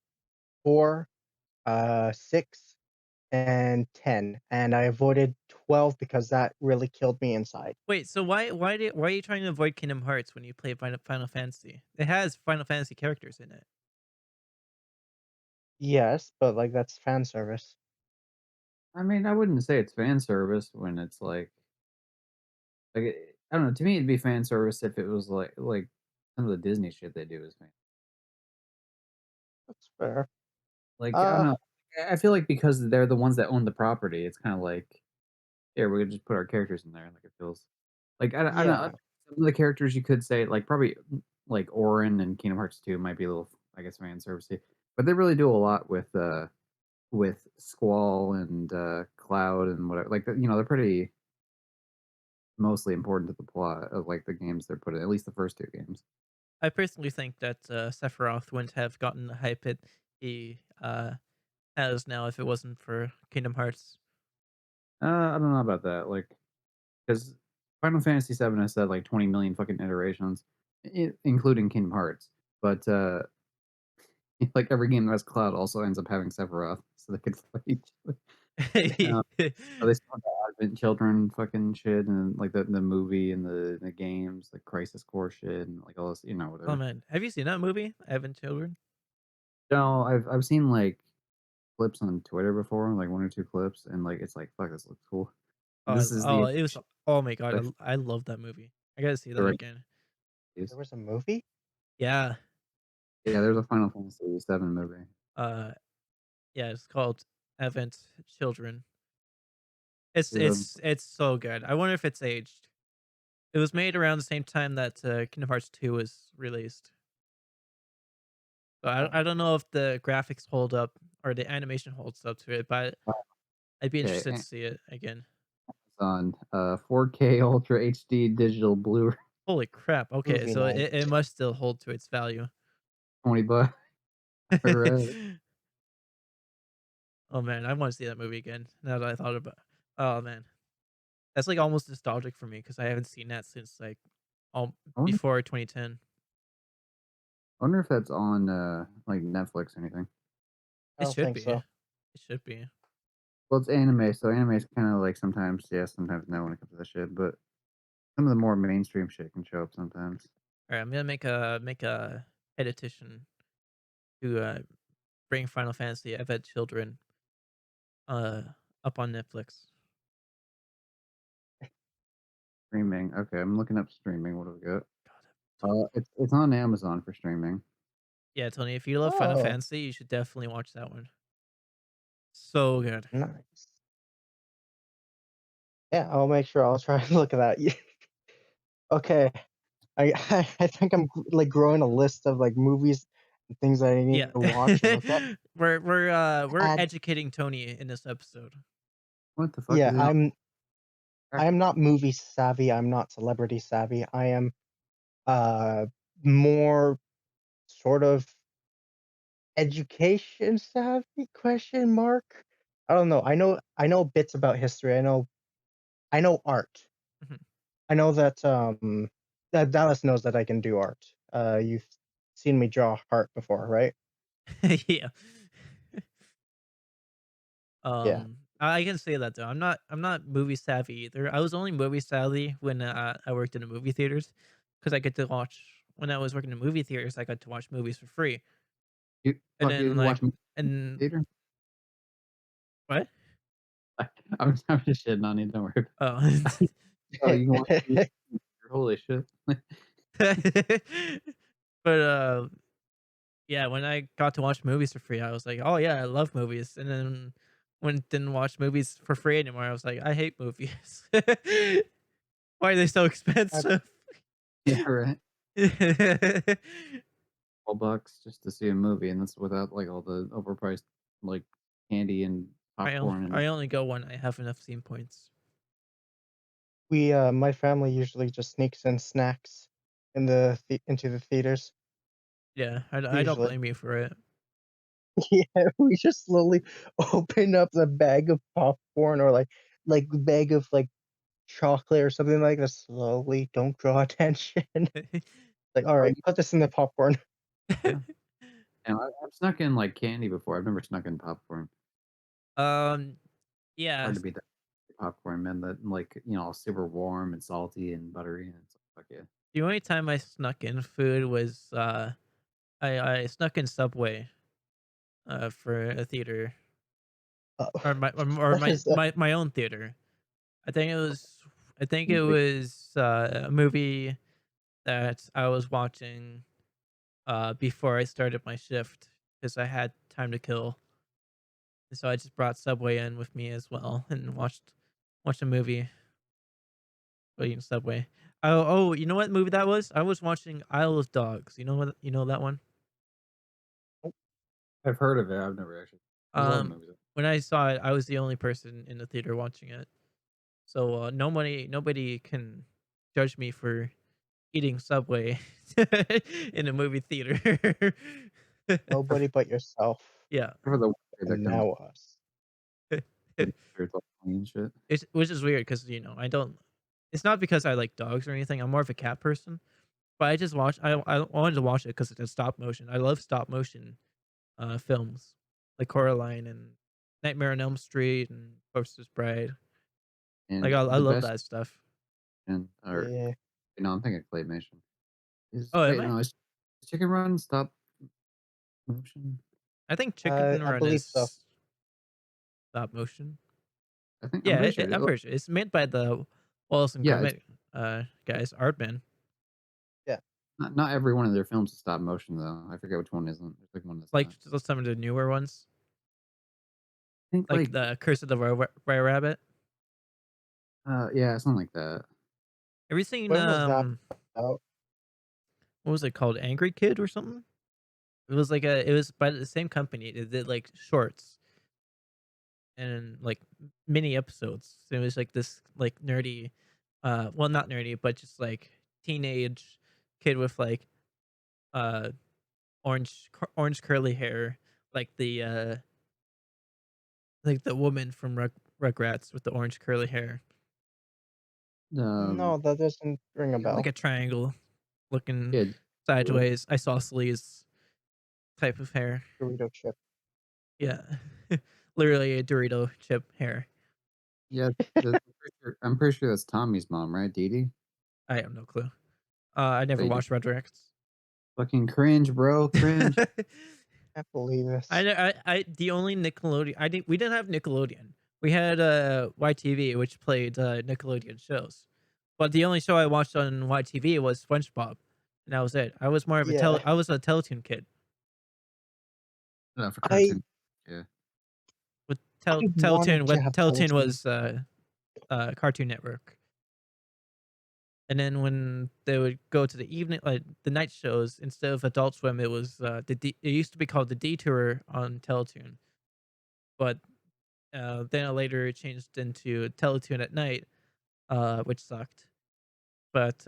4, 6, and 10, and I avoided 12 because that really killed me inside. Wait, so why are you trying to avoid Kingdom Hearts when you play Final Fantasy? It has Final Fantasy characters in it. Yes, but like that's fan service. I mean, I wouldn't say it's fan service when it's I don't know. To me, it'd be fan service if it was like some of the Disney shit they do is fan. That's fair. I don't Uh, know. I feel like because they're the ones that own the property, it's kind of like, yeah, we're gonna just put our characters in there. Like it feels like I don't know. yeah. Some of the characters you could say like probably like Orin and Kingdom Hearts 2 might be a little, I guess, fan servicey, but they really do a lot with Squall and Cloud and whatever. Like they're pretty mostly important to the plot of like the games they're put in. At least the first two games. I personally think that Sephiroth wouldn't have gotten the hype he has now if it wasn't for Kingdom Hearts. I don't know about that. Like, because Final Fantasy VII has said like 20 million fucking iterations, including Kingdom Hearts. But like every game that has Cloud also ends up having Sephiroth, so they could fight each other. They still have the Advent Children fucking shit, and like the movie and the games, like Crisis Core shit, and like all this, Oh whatever. man, have you seen that movie, Advent Children? No, I've seen like clips on Twitter before, like one or two clips, and like it's like fuck, this looks cool. This is the It was. Oh my god, I love that movie. I gotta see that direct again. There was a movie? Yeah. Yeah, there's a Final Fantasy VII movie. Uh, yeah, it's called Advent Children. There's a It's so good. I wonder if it's aged. It was made around the same time that Kingdom Hearts 2 was released. So I don't know if the graphics hold up or the animation holds up to it, but I'd be okay, interested to see it again. on 4K Ultra HD digital Blu-ray, Holy crap! Okay, Movie so night. it must still hold to its value. $20. Alright. Oh man, I want to see that movie again. Now that I thought about, oh man, that's like almost nostalgic for me because I haven't seen that since like all I wonder, before 2010. I wonder if that's on like Netflix or anything. I It don't should think be. so. It should be. Well, it's anime, so anime is kind of like sometimes yes, sometimes no when it comes to that shit. But some of the more mainstream shit can show up sometimes. All right, I'm gonna make a edition to bring Final Fantasy. I've had children uh up on Netflix. Streaming. Okay, I'm looking up streaming. What do we got? God, It's on Amazon for streaming. yeah, Tony, if you love Final Oh, Fantasy, you should definitely watch that one. So good. nice. Yeah, I'll make sure I'll try and look at that. Okay, I think I'm like growing a list of like movies and things that I Yeah. need to watch and look at. We're Add, educating Tony in this episode. What the fuck yeah, is it on? I'm not movie savvy. I'm not celebrity savvy. I am uh more sort of education savvy question mark. I don't know. I know bits about history. I know art. Mhm. I know that that Dallas knows that I can do art. You've seen me draw art before, right? Yeah. Yeah. I can say that though. I'm not movie savvy either. I was only movie savvy when I worked in the movie theaters because I get to watch when I was working in movie theaters. I got to watch movies for free, You and fuck then you like watch movie and theater? what? I'm just shitting on you. Don't worry. Oh, Oh, you can watch movies. Holy shit! but yeah, when I got to watch movies for free, I was like, oh yeah, I love movies. And then when didn't watch movies for free anymore, I was like, I hate movies. Why are they so I, expensive? Yeah, right. I $12 just to see a movie, and that's without like all the overpriced like candy and popcorn and I only go when I have enough scene points. my family usually just sneaks in snacks in into the theaters. Yeah, I don't Usually. blame you for it. Yeah, we just slowly open up the bag of popcorn or like bag of like chocolate or something like that slowly. Don't draw attention. Like, all oh, right, put this in the popcorn. yeah. And I've snuck in like candy before. I've never snuck in popcorn. um, yeah, Hard to beat that popcorn, man. That like all super warm and salty and buttery, and it's like fuck yeah. the only time I snuck in food was I snuck in Subway for a theater Uh, or or what my is that? my own theater. I think it was Like, a movie that I was watching before I started my shift because I had time to kill. And so I just brought Subway in with me as well and watched a movie while eating Subway. Oh, you know what movie that was? I was watching Isle of Dogs. You know that one? I've heard of it. I've never actually. There's a lot of Um movies. when I saw it, I was the only person in the theater watching it. So nobody can judge me for eating Subway in a movie theater. Nobody but yourself Yeah. For the one that and comes now us. with it's all clean shit. It's which is weird because I don't. It's not because I like dogs or anything. I'm more of a cat person. But I just watched. I wanted to watch it because it's stop motion. I love stop motion films like Coraline and Nightmare on Elm Street and Corpse's Bride. Like And I the love best that stuff. and or Yeah. I'm thinking claymation. Is Oh, am wait I? no, is Chicken Run stop motion? I think Chicken I Run believe so. is stop motion. I think I'm Yeah, pretty sure. I'm pretty sure it's made by the Wallace and Yeah, it's Gromit guys, Aardman. Yeah. not every one of their films is stop motion though. I forget which one isn't. There's like one that's Like not. some of the newer ones, I think like like the Curse of the Rare Rabbit. yeah, something like that. Have you seen When was that out? what was it called? Angry Kid or something? It was by the same company. It did like shorts and like mini episodes. So it was like this like nerdy, well not nerdy, but just like teenage kid with like uh orange curly hair, like the Like the woman from Rugrats with the orange curly hair. Um, No, that doesn't ring a Like bell. a triangle looking yeah, sideways, isosceles type of hair. Dorito chip. Yeah. Literally a Dorito chip hair. yeah. I'm pretty sure that's Tommy's mom, right, Dee Dee? I have no clue. I never Wait, watched Rugrats. fucking cringe, bro, cringe. Can't believe this. The only Nickelodeon we didn't have Nickelodeon. We had YTV, which played Nickelodeon shows. But the only show I watched on YTV was SpongeBob, and that was it. I was more of a Yeah, I was a Teletoon kid. No, for I cartoon. Yeah. With I wanted to have Teletoon Teletoon. was Cartoon Network. And then when they would go to the evening, like the night shows, instead of Adult Swim, it was it used to be called the Detour on Teletoon, but then later it changed into Teletoon at night, which sucked. But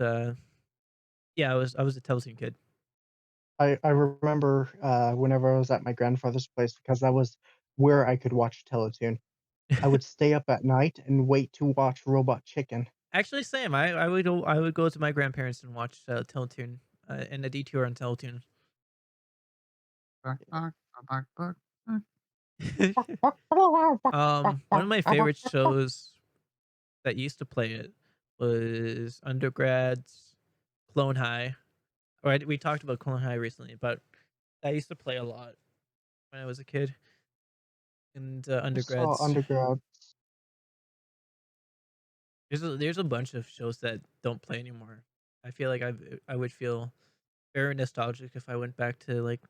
yeah, I was a Teletoon kid. I remember whenever I was at my grandfather's place because that was where I could watch Teletoon. I would stay up at night and wait to watch Robot Chicken. Actually, same. I would go to my grandparents and watch Teletoon and the Detour on Teletoon. Bark, bark, bark, bark, bark. One of my favorite shows that used to play it was Undergrads, Clone High. Right, we talked about Clone High recently, but I used to play a lot when I was a kid and I saw undergrads. Undergrad. There's a bunch of shows that don't play anymore. I feel like I would feel very nostalgic if I went back to like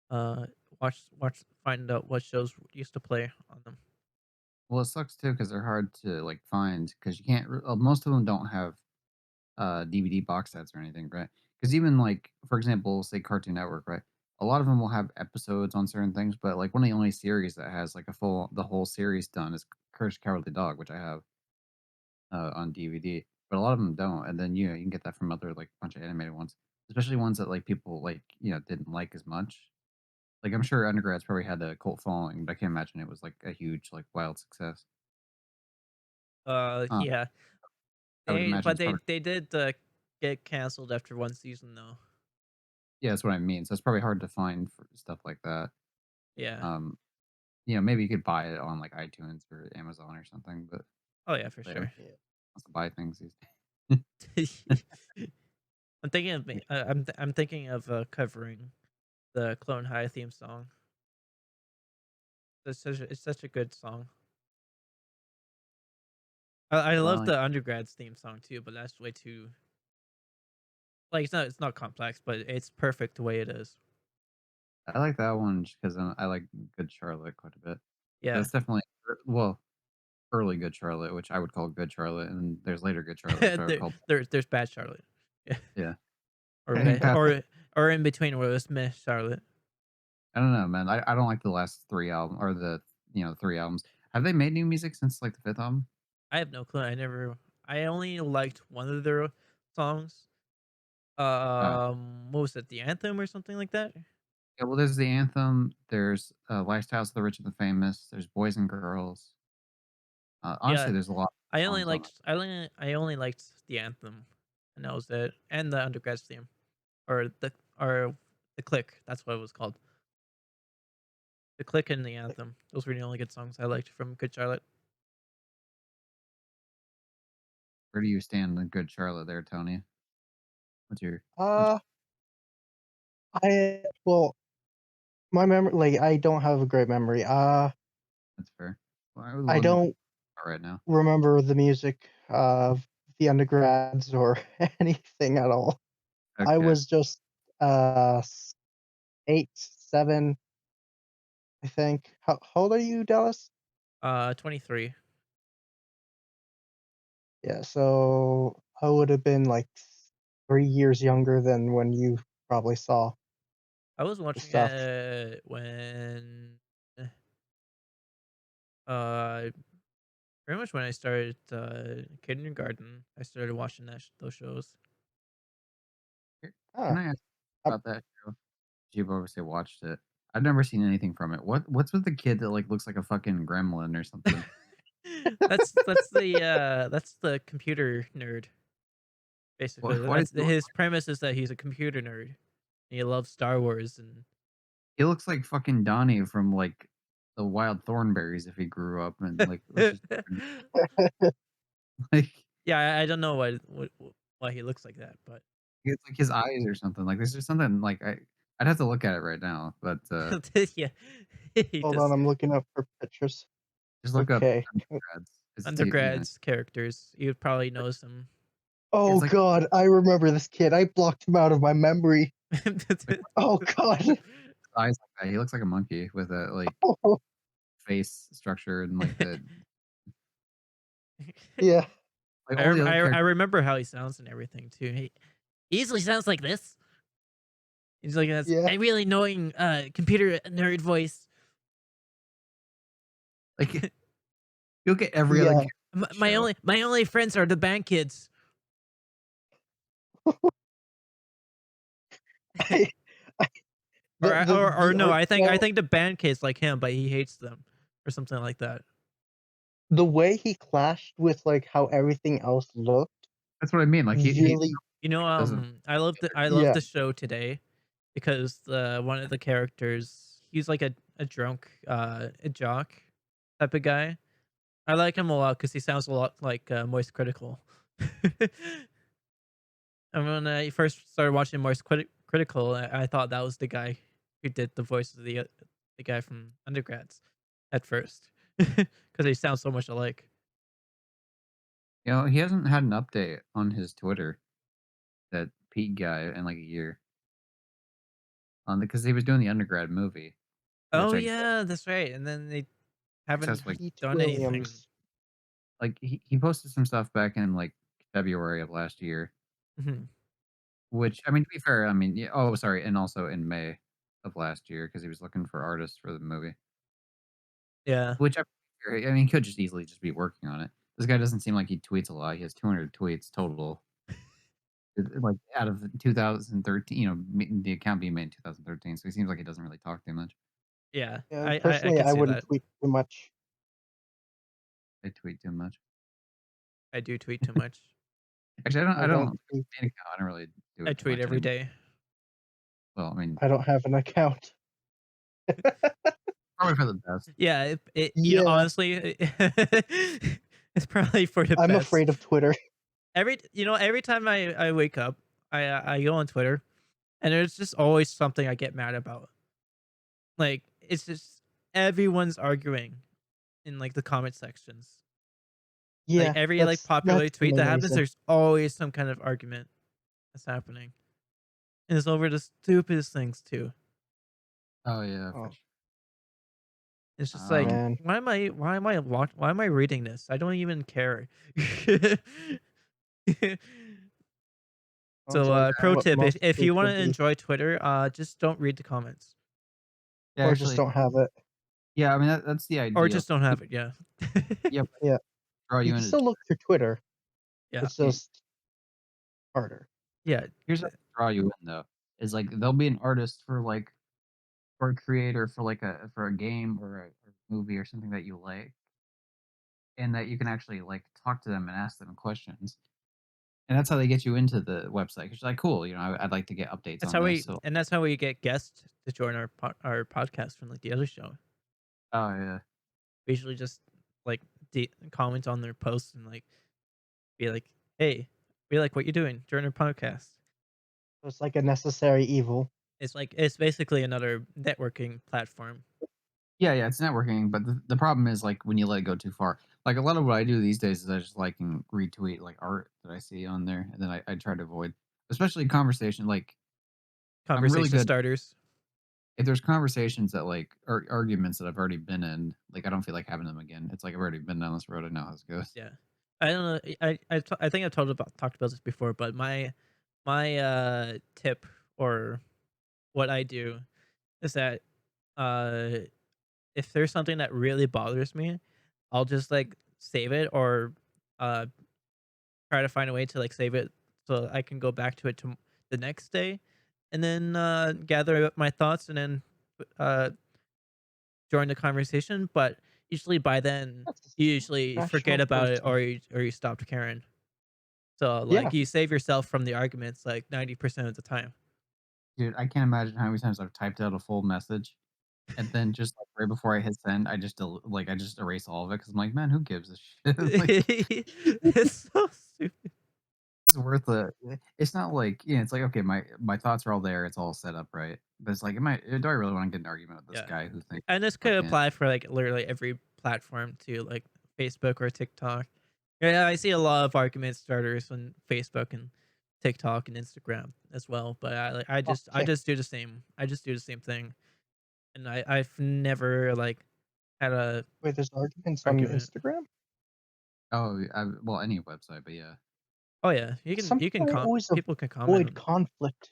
uh find out what shows used to play on them. Well, it sucks too because they're hard to like find because you can't. Most of them don't have DVD box sets or anything, right? Because even like for example, say Cartoon Network, right? A lot of them will have episodes on certain things, but like one of the only series that has like the whole series done is Courage the Cowardly Dog, which I have on DVD. But a lot of them don't, and then you can get that from other like bunch of animated ones, especially ones that like people like didn't like as much. Like I'm sure Undergrads probably had a cult following, but I can't imagine it was like a huge like wild success. Uh, Yeah, I would imagine it's probably they did get canceled after one season though. yeah, that's what I mean. So it's probably hard to find for stuff like that. Yeah. Um, maybe you could buy it on like iTunes or Amazon or something, but Oh yeah, for everyone sure. Yeah. wants to buy things these I'm thinking of days. I'm thinking of covering the Clone High theme song. It's such a good song. I love Well, the Undergrads theme song too, but that's way too like it's not complex, but it's perfect the way it is. I like that one just because I like Good Charlotte quite a bit. Yeah. That's definitely well early Good Charlotte, which I would call Good Charlotte, and there's later Good Charlotte, which I would call There's Bad Charlotte. Yeah. yeah. Or Past that, or in between where it was Miss Charlotte. I don't know, man. I don't like the last three album or the 3 albums. Have they made new music since like the fifth album? I have no clue. I only liked one of their songs. Oh, What was it? The Anthem or something like that? yeah. Well, there's the anthem. There's Lifestyles of the Rich and the Famous. There's Boys and Girls. Yeah. Honestly, there's a lot of songs on that. I only liked the Anthem. And that was it. And the Undergrads theme. Or the Click. That's what it was called. The Click and the Like, Anthem. Those were the only good songs I liked from Good Charlotte. Where do you stand in Good Charlotte there, Tony? What's your what's uh, well, my memory, like, I don't have a great memory. that's fair. Well, I would I love to don't right now. remember the music of the undergrads or anything at all. I Okay. was just uh 8, 7, I think. How old are you, Dallas? 23. Yeah, so I would have been like 3 years younger than when you probably saw I was the watching stuff. it when uh pretty much when I started kindergarten. I started watching those shows. Here, can Ah, I ask uh, about that show? You've obviously watched it. I've never seen anything from it. What's with the kid that like looks like a fucking gremlin or something? That's the computer nerd. Basically, Why does that's his premise is that he's a computer nerd. And he loves Star Wars and he looks like fucking Donnie from like the Wild Thornberries if he grew up and like was just like yeah, I don't know why he looks like that, but it's like his eyes or something. Like there's just something like I'd have to look at it right now, but yeah, he Hold on, just I'm looking up for pictures. just look up Okay. undergrads. undergrads characters. You would probably know some. Oh It's like god, I remember this kid. I blocked him out of my memory. Oh god. eyes like that. He looks like a monkey with a like face structure and like the Yeah. like I, all rem- the other I characters. remember how he sounds and everything too. He easily sounds like this. He's like that's Yeah. a really annoying computer nerd voice. Like you'll get every other Yeah. character M- in the My show. only friends are the band kids. I, I, Or the no, art I style, think the band kids like him, but he hates them or something like that. the way he clashed with like how everything else looked, That's what I mean. Like he really, You know, doesn't I love yeah. the show today because one of the characters he's like a drunk a jock type of guy. I like him a lot because he sounds a lot like Moist Critical. And when I first started watching Critical, I thought that was the guy who did the voice of the guy from Undergrads at first because they sound so much alike. he hasn't had an update on his Twitter, that Pete guy, in like a year. On because he was doing the undergrad movie, which Oh I guess yeah, that's right. And then they haven't like Pete done anything. Williams. like he posted some stuff back in like February of last year, Mhm. which I mean to be fair, I mean yeah, oh sorry, and also in May of last year because he was looking for artists for the movie. Yeah. Which I mean he could just easily just be working on it. This guy doesn't seem like he tweets a lot. He has 200 tweets total. Like out of 2013, the account being made in 2013, so he seems like he doesn't really talk too much. Yeah. Yeah, I personally, can I see wouldn't that. tweet too much. I tweet too much. I do tweet too much. Actually, I don't tweet. I don't really do I it too tweet much every anymore. day. Well, I mean, I don't have an account. probably for the best. Yeah, Yeah, honestly, it's probably for the I'm best. afraid of Twitter. Every time I wake up, I go on Twitter, and there's just always something I get mad about. Like it's just everyone's arguing in like the comment sections. Like Yeah, every like popular that's the tweet that main happens, reason. there's always some kind of argument that's happening, and it's over the stupidest things too. Oh yeah, for Oh sure. It's just like, man, why am I reading this? I don't even care. sounds So, like pro what tip: most if you kids want to would be, enjoy Twitter, just don't read the comments, Yeah, or just actually, don't have it. yeah. I mean, that's the or ideal. just don't have it. Yeah, Yeah, Yeah, draw you you can into. still look through Twitter. yeah, It's just harder. yeah. Here's how to draw you in though. Is like there'll be an artist for a creator for like a game or a movie or something that you like, and that you can actually like talk to them and ask them questions. And that's how they get you into the website. 'Cause you're like, cool, I'd like to get updates on this. So, That's how we get guests to join our podcast from like the other show. oh yeah, We usually just like comment on their posts and like be like, "Hey, we like what you're doing. Join our podcast." It's like a necessary evil. It's basically another networking platform. yeah, it's networking. But the problem is like when you let it go too far. Like a lot of what I do these days is I just like and retweet like art that I see on there, and then I try to avoid, especially conversation. Like I'm really Conversation good starters. if there's conversations that like arguments that I've already been in. Like I don't feel like having them again. It's like I've already been down this road. I know how this goes. Yeah. I don't know. I think I've talked about this before, but my tip or what I do is that uh if there's something that really bothers me, I'll just like save it or uh try to find a way to like save it so I can go back to it to the next day and then gather up my thoughts and then uh, join the conversation, but usually by then That's you a usually forget special about it, person. or you stopped caring. So Yeah. like you save yourself from the arguments like 90% of the time. Dude, I can't imagine how many times I've typed out a full message, and then just, like, right before I hit send, I just erase all of it because 'cause I'm like, "Man, who gives a shit?" Like, It's so stupid. it's worth it. It's not like it's like, okay, my thoughts are all there, it's all set up right, but it's like, do I really wanna get in an argument with this Yeah. guy who thinks And this could fucking apply for like literally every platform too, like Facebook or TikTok. Yeah, I see a lot of argument starters on Facebook and TikTok and Instagram as well. But Oh, I just do the same. I just do the same thing, and I've never like had a wait, there's arguments on argument. Instagram? Oh, well, any website, but yeah. Oh yeah, Somehow I always people can comment avoid on. conflict.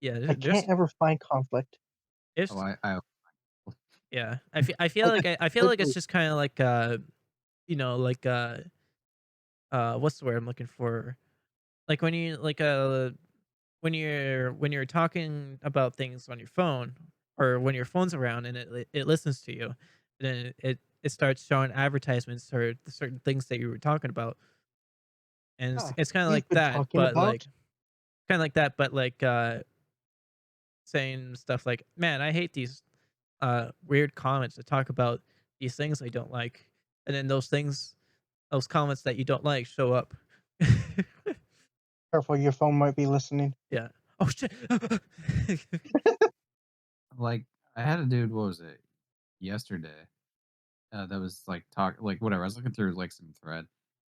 Yeah, I can't ever find conflict. Oh, there's I yeah. Like, I feel like it's literally just kind of like you know like what's the word I'm looking for? Like when you like when you're talking about things on your phone or when your phone's around and it listens to you, then it starts showing advertisements for the certain things that you were talking about, and yeah, it's kind of we've like been that, talking but like about. kind of like that, but like saying stuff like, "Man, I hate these weird comments that talk about these things I don't like," and then those comments that you don't like show up. Careful, your phone might be listening. Yeah. Oh shit. like, I had a dude, what was it, yesterday, that was, like, whatever, I was looking through, like, some thread,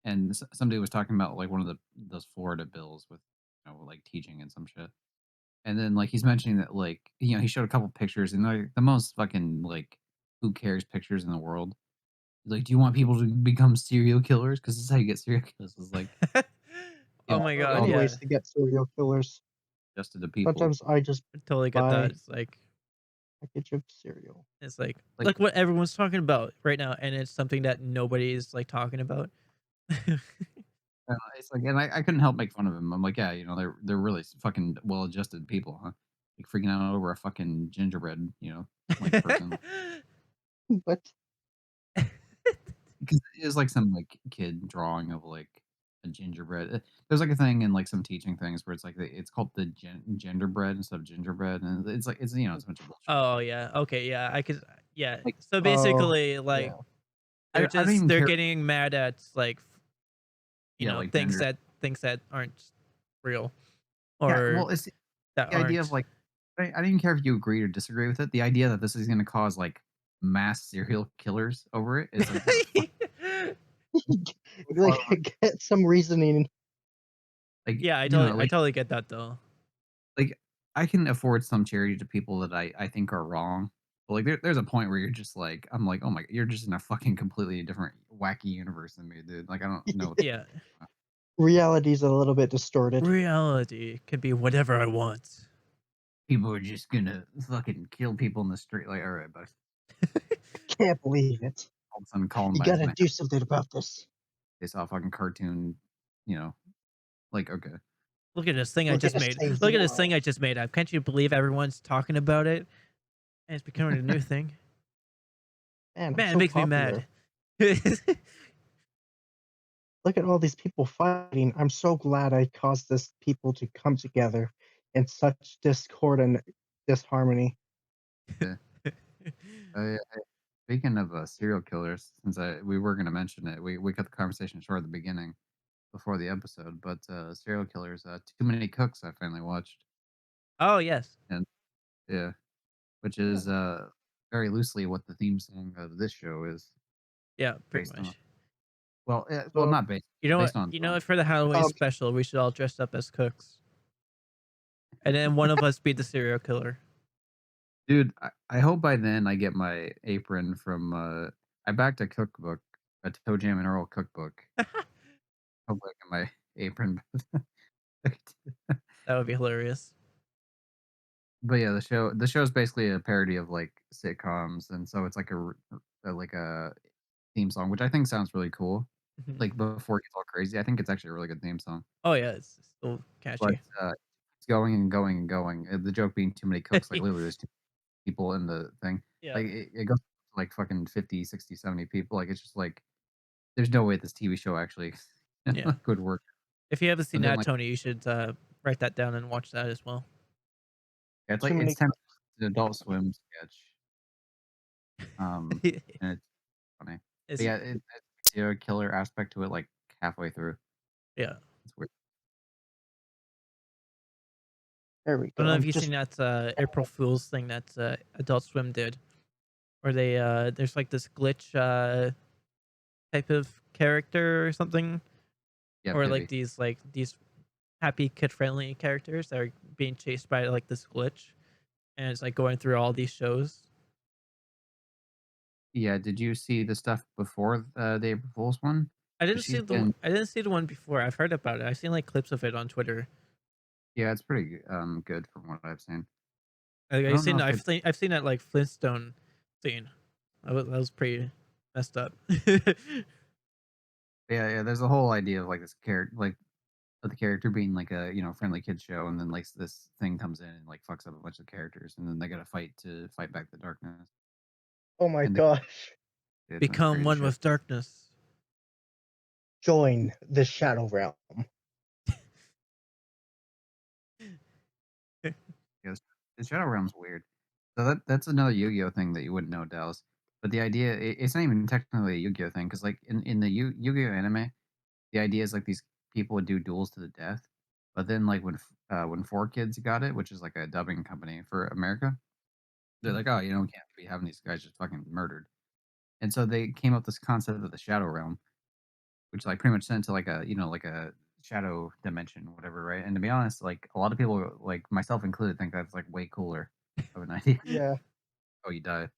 and somebody was talking about, like, one of those Florida bills with, like, teaching and some shit. And then, like, he's mentioning that, like, he showed a couple pictures and, like, the most fucking, like, who cares pictures in the world. He's like, "Do you want people to become serial killers? Because this is how you get serial killers." It's like, Oh yeah, my There are god, all many the yeah. ways to get serial killers. adjusted to people. Sometimes I just I totally get that. buy a package of cereal. It's Like, like what everyone's talking about right now, and it's something that nobody's like talking about. it's like, and I couldn't help make fun of him. I'm like, "Yeah, they're really fucking well-adjusted people, huh? Like, freaking out over a fucking gingerbread, like, person." But Because it is like some, like, kid drawing of, like, a gingerbread. There's, like, a thing in, like, some teaching things where it's, like, it's called the genderbread instead of gingerbread, and it's, like, it's a bunch of bullshit. Oh yeah, okay, yeah, I could, yeah. Like, So oh basically, like yeah, I don't even they're care. getting mad at like Yeah, like, gender. things that aren't real Yeah, or well, it's that the idea of, aren't. like, I don't even care if you agree or disagree with it. The idea that this is gonna cause, like, mass serial killers over it is like, the fuck? like get some reasoning. Like, Yeah, I totally get that though. like, I can afford some charity to people that I think are wrong, but, like, there's a point where you're just like, I'm like, "Oh my, you're just in a fucking completely different wacky universe than me, dude." Like, I don't know what the Yeah, Reality's a little bit distorted. reality can be whatever I want. people are just gonna fucking kill people in the street. Like, all right, but Can't believe it. all of a sudden You Columbine gotta might do something about this. they saw a fucking cartoon, you know, like, okay. Look at this thing I We're just gonna made. save the Look at this thing world. I just made. Can't you believe everyone's talking about it? And it's becoming a new thing. Man, I'm Man, it so makes me popular. mad. Look at all these people fighting. I'm so glad I caused this people to come together in such discord and disharmony. Yeah. Speaking of serial killers, since we were gonna mention it, we cut the conversation short at the beginning before the episode, but serial killers, Too Many Cooks, I finally watched, Oh yes. and yeah, which Yeah. is very loosely what the theme song of this show is Yeah, pretty based on. much. Well, So, not based, What? based on You know drums. what? For the Halloween um, special, we should all dress up as cooks, and then one of us be the serial killer. Dude, I hope by then I get my apron from I backed a cookbook, a Toe Jam and Earl cookbook. Hope I get my apron. That would be hilarious. But yeah, the show is basically a parody of like sitcoms, and so it's like like a theme song, which I think sounds really cool. Mhm. Like before it gets all crazy, I think it's actually a really good theme song. Oh yeah, it's still But catchy. it's going and going and going. The joke being too many cooks, like literally there's too. people in the thing. Yeah. Like it goes to like fucking 50, 60, 70 people. Like it's just like there's no way this TV show actually Yeah. could work. If you haven't seen And then that, like Tony, you should write that down and watch that as well. yeah, it's Too like many. it's 10 an Adult Swim sketch. And it's funny. But Is yeah, it's a serial killer aspect to it like halfway through. yeah. It's weird. There we I don't go. know if I'm you've just seen that April Fool's thing that Adult Swim did, where they there's like this glitch type of character or something, Yeah, or Pivy. like these happy kid friendly characters that are being chased by like this glitch, and it's like going through all these shows. Yeah, did you see the stuff before the April Fool's one? 'Cause she's been I didn't see the one before. I've heard about it. I've seen like clips of it on Twitter. yeah, it's pretty good from what I've seen. Like, I don't know if it I've seen that like Flintstone scene. That was pretty messed up. yeah, there's a whole idea of like this character like of the character being like a, friendly kid show and then like this thing comes in and like fucks up a bunch of characters and then they got to fight back the darkness. oh my And they gosh. did some Become crazy one shit. with darkness. Join the Shadow Realm. Yeah, the Shadow Realm's weird. So that's another Yu-Gi-Oh thing that you wouldn't know, Dallas. But the idea it's not even technically a Yu-Gi-Oh thing because like in the Yu-Gi-Oh anime, the idea is like these people would do duels to the death. But then like when Four Kids got it, which is like a dubbing company for America, they're like, oh, we can't be having these guys just fucking murdered. And so they came up with this concept of the Shadow Realm, which like pretty much sent to like a like a shadow dimension, whatever, right? And to be honest, like a lot of people, like myself included, think that's like way cooler of an idea. Yeah. Oh, you die.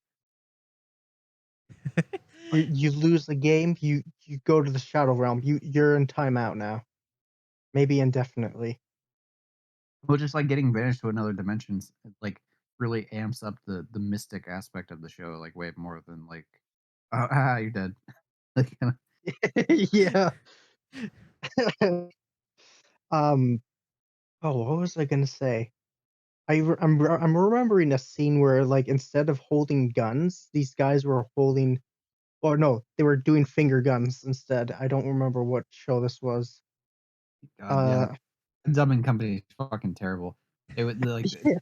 You lose the game, you go to the Shadow Realm. You're in timeout now. Maybe indefinitely. Well, just like getting banished to another dimension, like really amps up the mystic aspect of the show, like way more than like, oh, you're dead. Like, Yeah. um. Oh, what was I gonna say? I'm remembering a scene where like instead of holding guns, these guys were holding, or no, they were doing finger guns instead. I don't remember what show this was. God, yeah, Uh. the dubbing company is fucking terrible. It would like Yeah.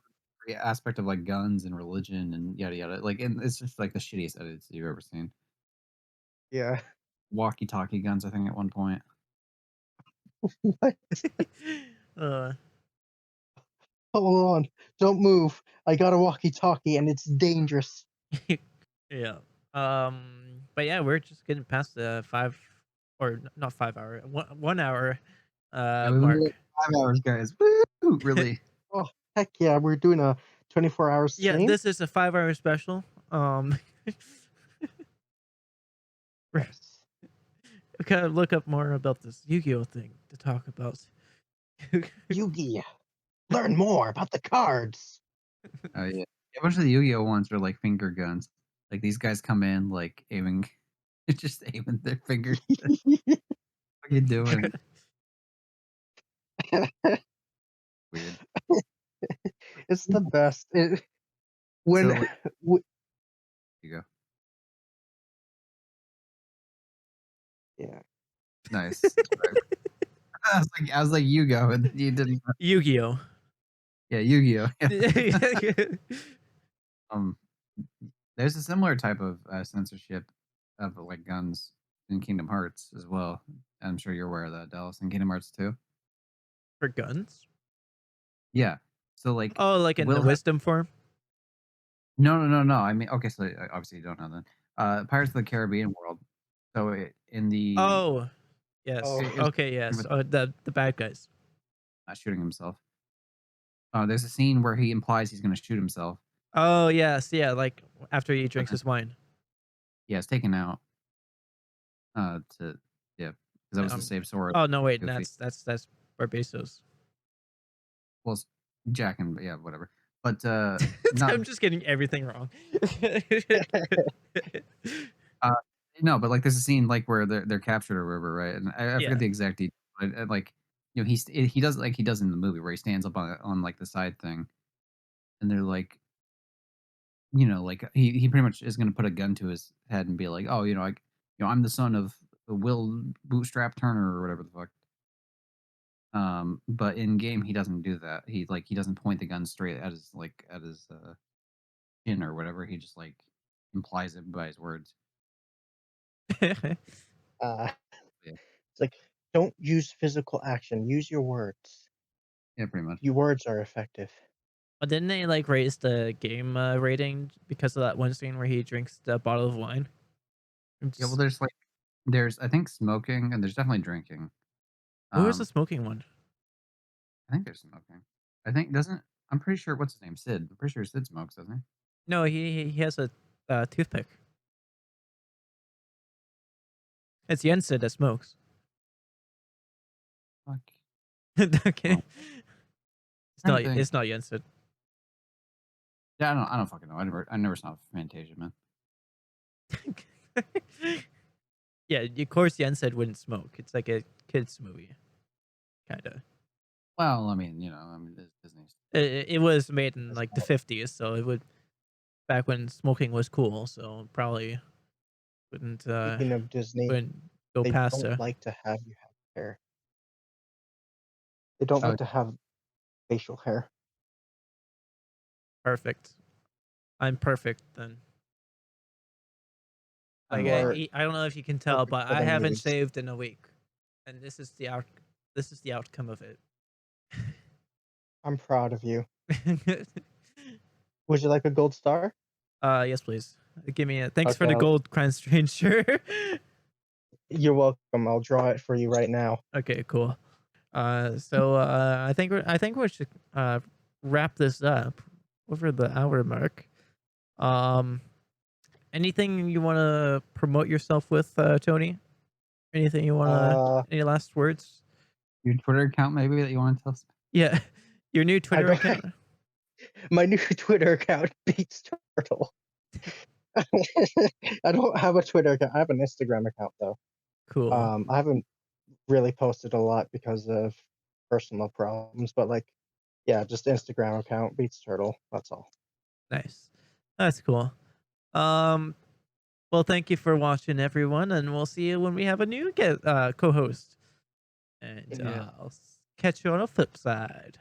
the aspect of like guns and religion and yada yada. Like, and it's just like the shittiest edits you've ever seen. Yeah. Walkie-talkie guns, I think, at one point. What? uh, Hold on. Don't move. I got a walkie-talkie and it's dangerous. yeah. But yeah, we're just getting past the not 5 hour, 1 hour Yeah, we made mark. it 5 hours, guys. Woo! Really? Oh, heck yeah, we're doing a 24-hour Yeah, stream. this is a 5 hour special. We Yes. gotta look up more about this Yu-Gi-Oh thing to talk about. Yugi. Learn more about the cards. Oh yeah. A bunch of the Yu-Gi-Oh ones are like finger guns. Like these guys come in like aiming, just aiming their fingers. What are you doing? Weird. It's the best. So When like, w- you go. yeah. Nice. Sorry. I was like you go, and then you didn't. Yu-Gi-Oh. Yeah, Yu-Gi-Oh. Yeah. um, there's a similar type of censorship of like guns in Kingdom Hearts as well. I'm sure you're aware of that, Dallas, in Kingdom Hearts 2. For guns? Yeah. So like, Oh, like in the Will have wisdom form? no. I mean, okay, so obviously you don't know then. Pirates of the Caribbean world. So in the Oh, yes. Oh. it was Okay, yes. Oh, the bad guys. not shooting himself. There's a scene where he implies he's going to shoot himself. Oh, yes. Yeah, like after he But drinks then, his wine. yeah, it's taken out. To yeah, because that was the Um. save sword. Oh no, wait. Goofy. That's Barbados. Well, it's Jack and yeah, whatever. But not I'm just getting everything wrong. uh no, but like there's a scene like where they're captured or whatever, right? And I Yeah. forget the exact detail. But, like he does like he does in the movie where he stands up on like the side thing, and they're like like he pretty much is gonna put a gun to his head and be like, "Oh, I'm the son of Will Bootstrap Turner or whatever the fuck." But in game he doesn't do that. He doesn't point the gun straight at his chin or whatever. He just like implies it by his words. Uh, Yeah, it's like, don't use physical action. Use your words. yeah, pretty much. Your words are effective. But didn't they like raise the game rating because of that one scene where he drinks the bottle of wine? Yeah, well, It's, there's I think smoking and there's definitely drinking. what was the Um, smoking one? I think there's smoking. I think doesn't I'm pretty sure what's his name? Sid. I'm pretty sure Sid smokes, doesn't he? No, he has a toothpick. It's Yensid that smokes. Fuck. Okay, Oh, trying to think. it's not Yensid. Yeah, I don't fucking know. I never saw Fantasia, man. Yeah, of course Yensid wouldn't smoke. It's like a kids movie, kind of. Well, I mean, Disney's. It was made in That's like the not- 50s, so it would back when smoking was cool. So probably wouldn't Speaking of Disney, wouldn't go they past don't her. like to have you have hair. They don't Oh, like to have facial hair. Perfect. I'm perfect then. I Like don't know. I don't know if you can tell, Perfect but for I the haven't news. shaved in a week, and this is the outcome of it. I'm proud of you. Would you like a gold star? Yes, please. Give me a thanks for Okay, the gold crown stranger. you're welcome. I'll draw it for you right now. Okay, cool. So I think we should wrap this up over the hour mark. Um, anything you want to promote yourself with, Tony? Anything you want to? Uh, Any last words? Your Twitter account, maybe that you want to tell us? Yeah, your new I Twitter don't. account. My new Twitter account beats Turtle. I don't have a Twitter account. I have an Instagram account though. Cool. I haven't really posted a lot because of personal problems, but like, yeah, just Instagram account beats Turtle. That's all. Nice. That's cool. Um, well, thank you for watching, everyone, and we'll see you when we have a new co-host. And Yeah. I'll catch you on the flip side.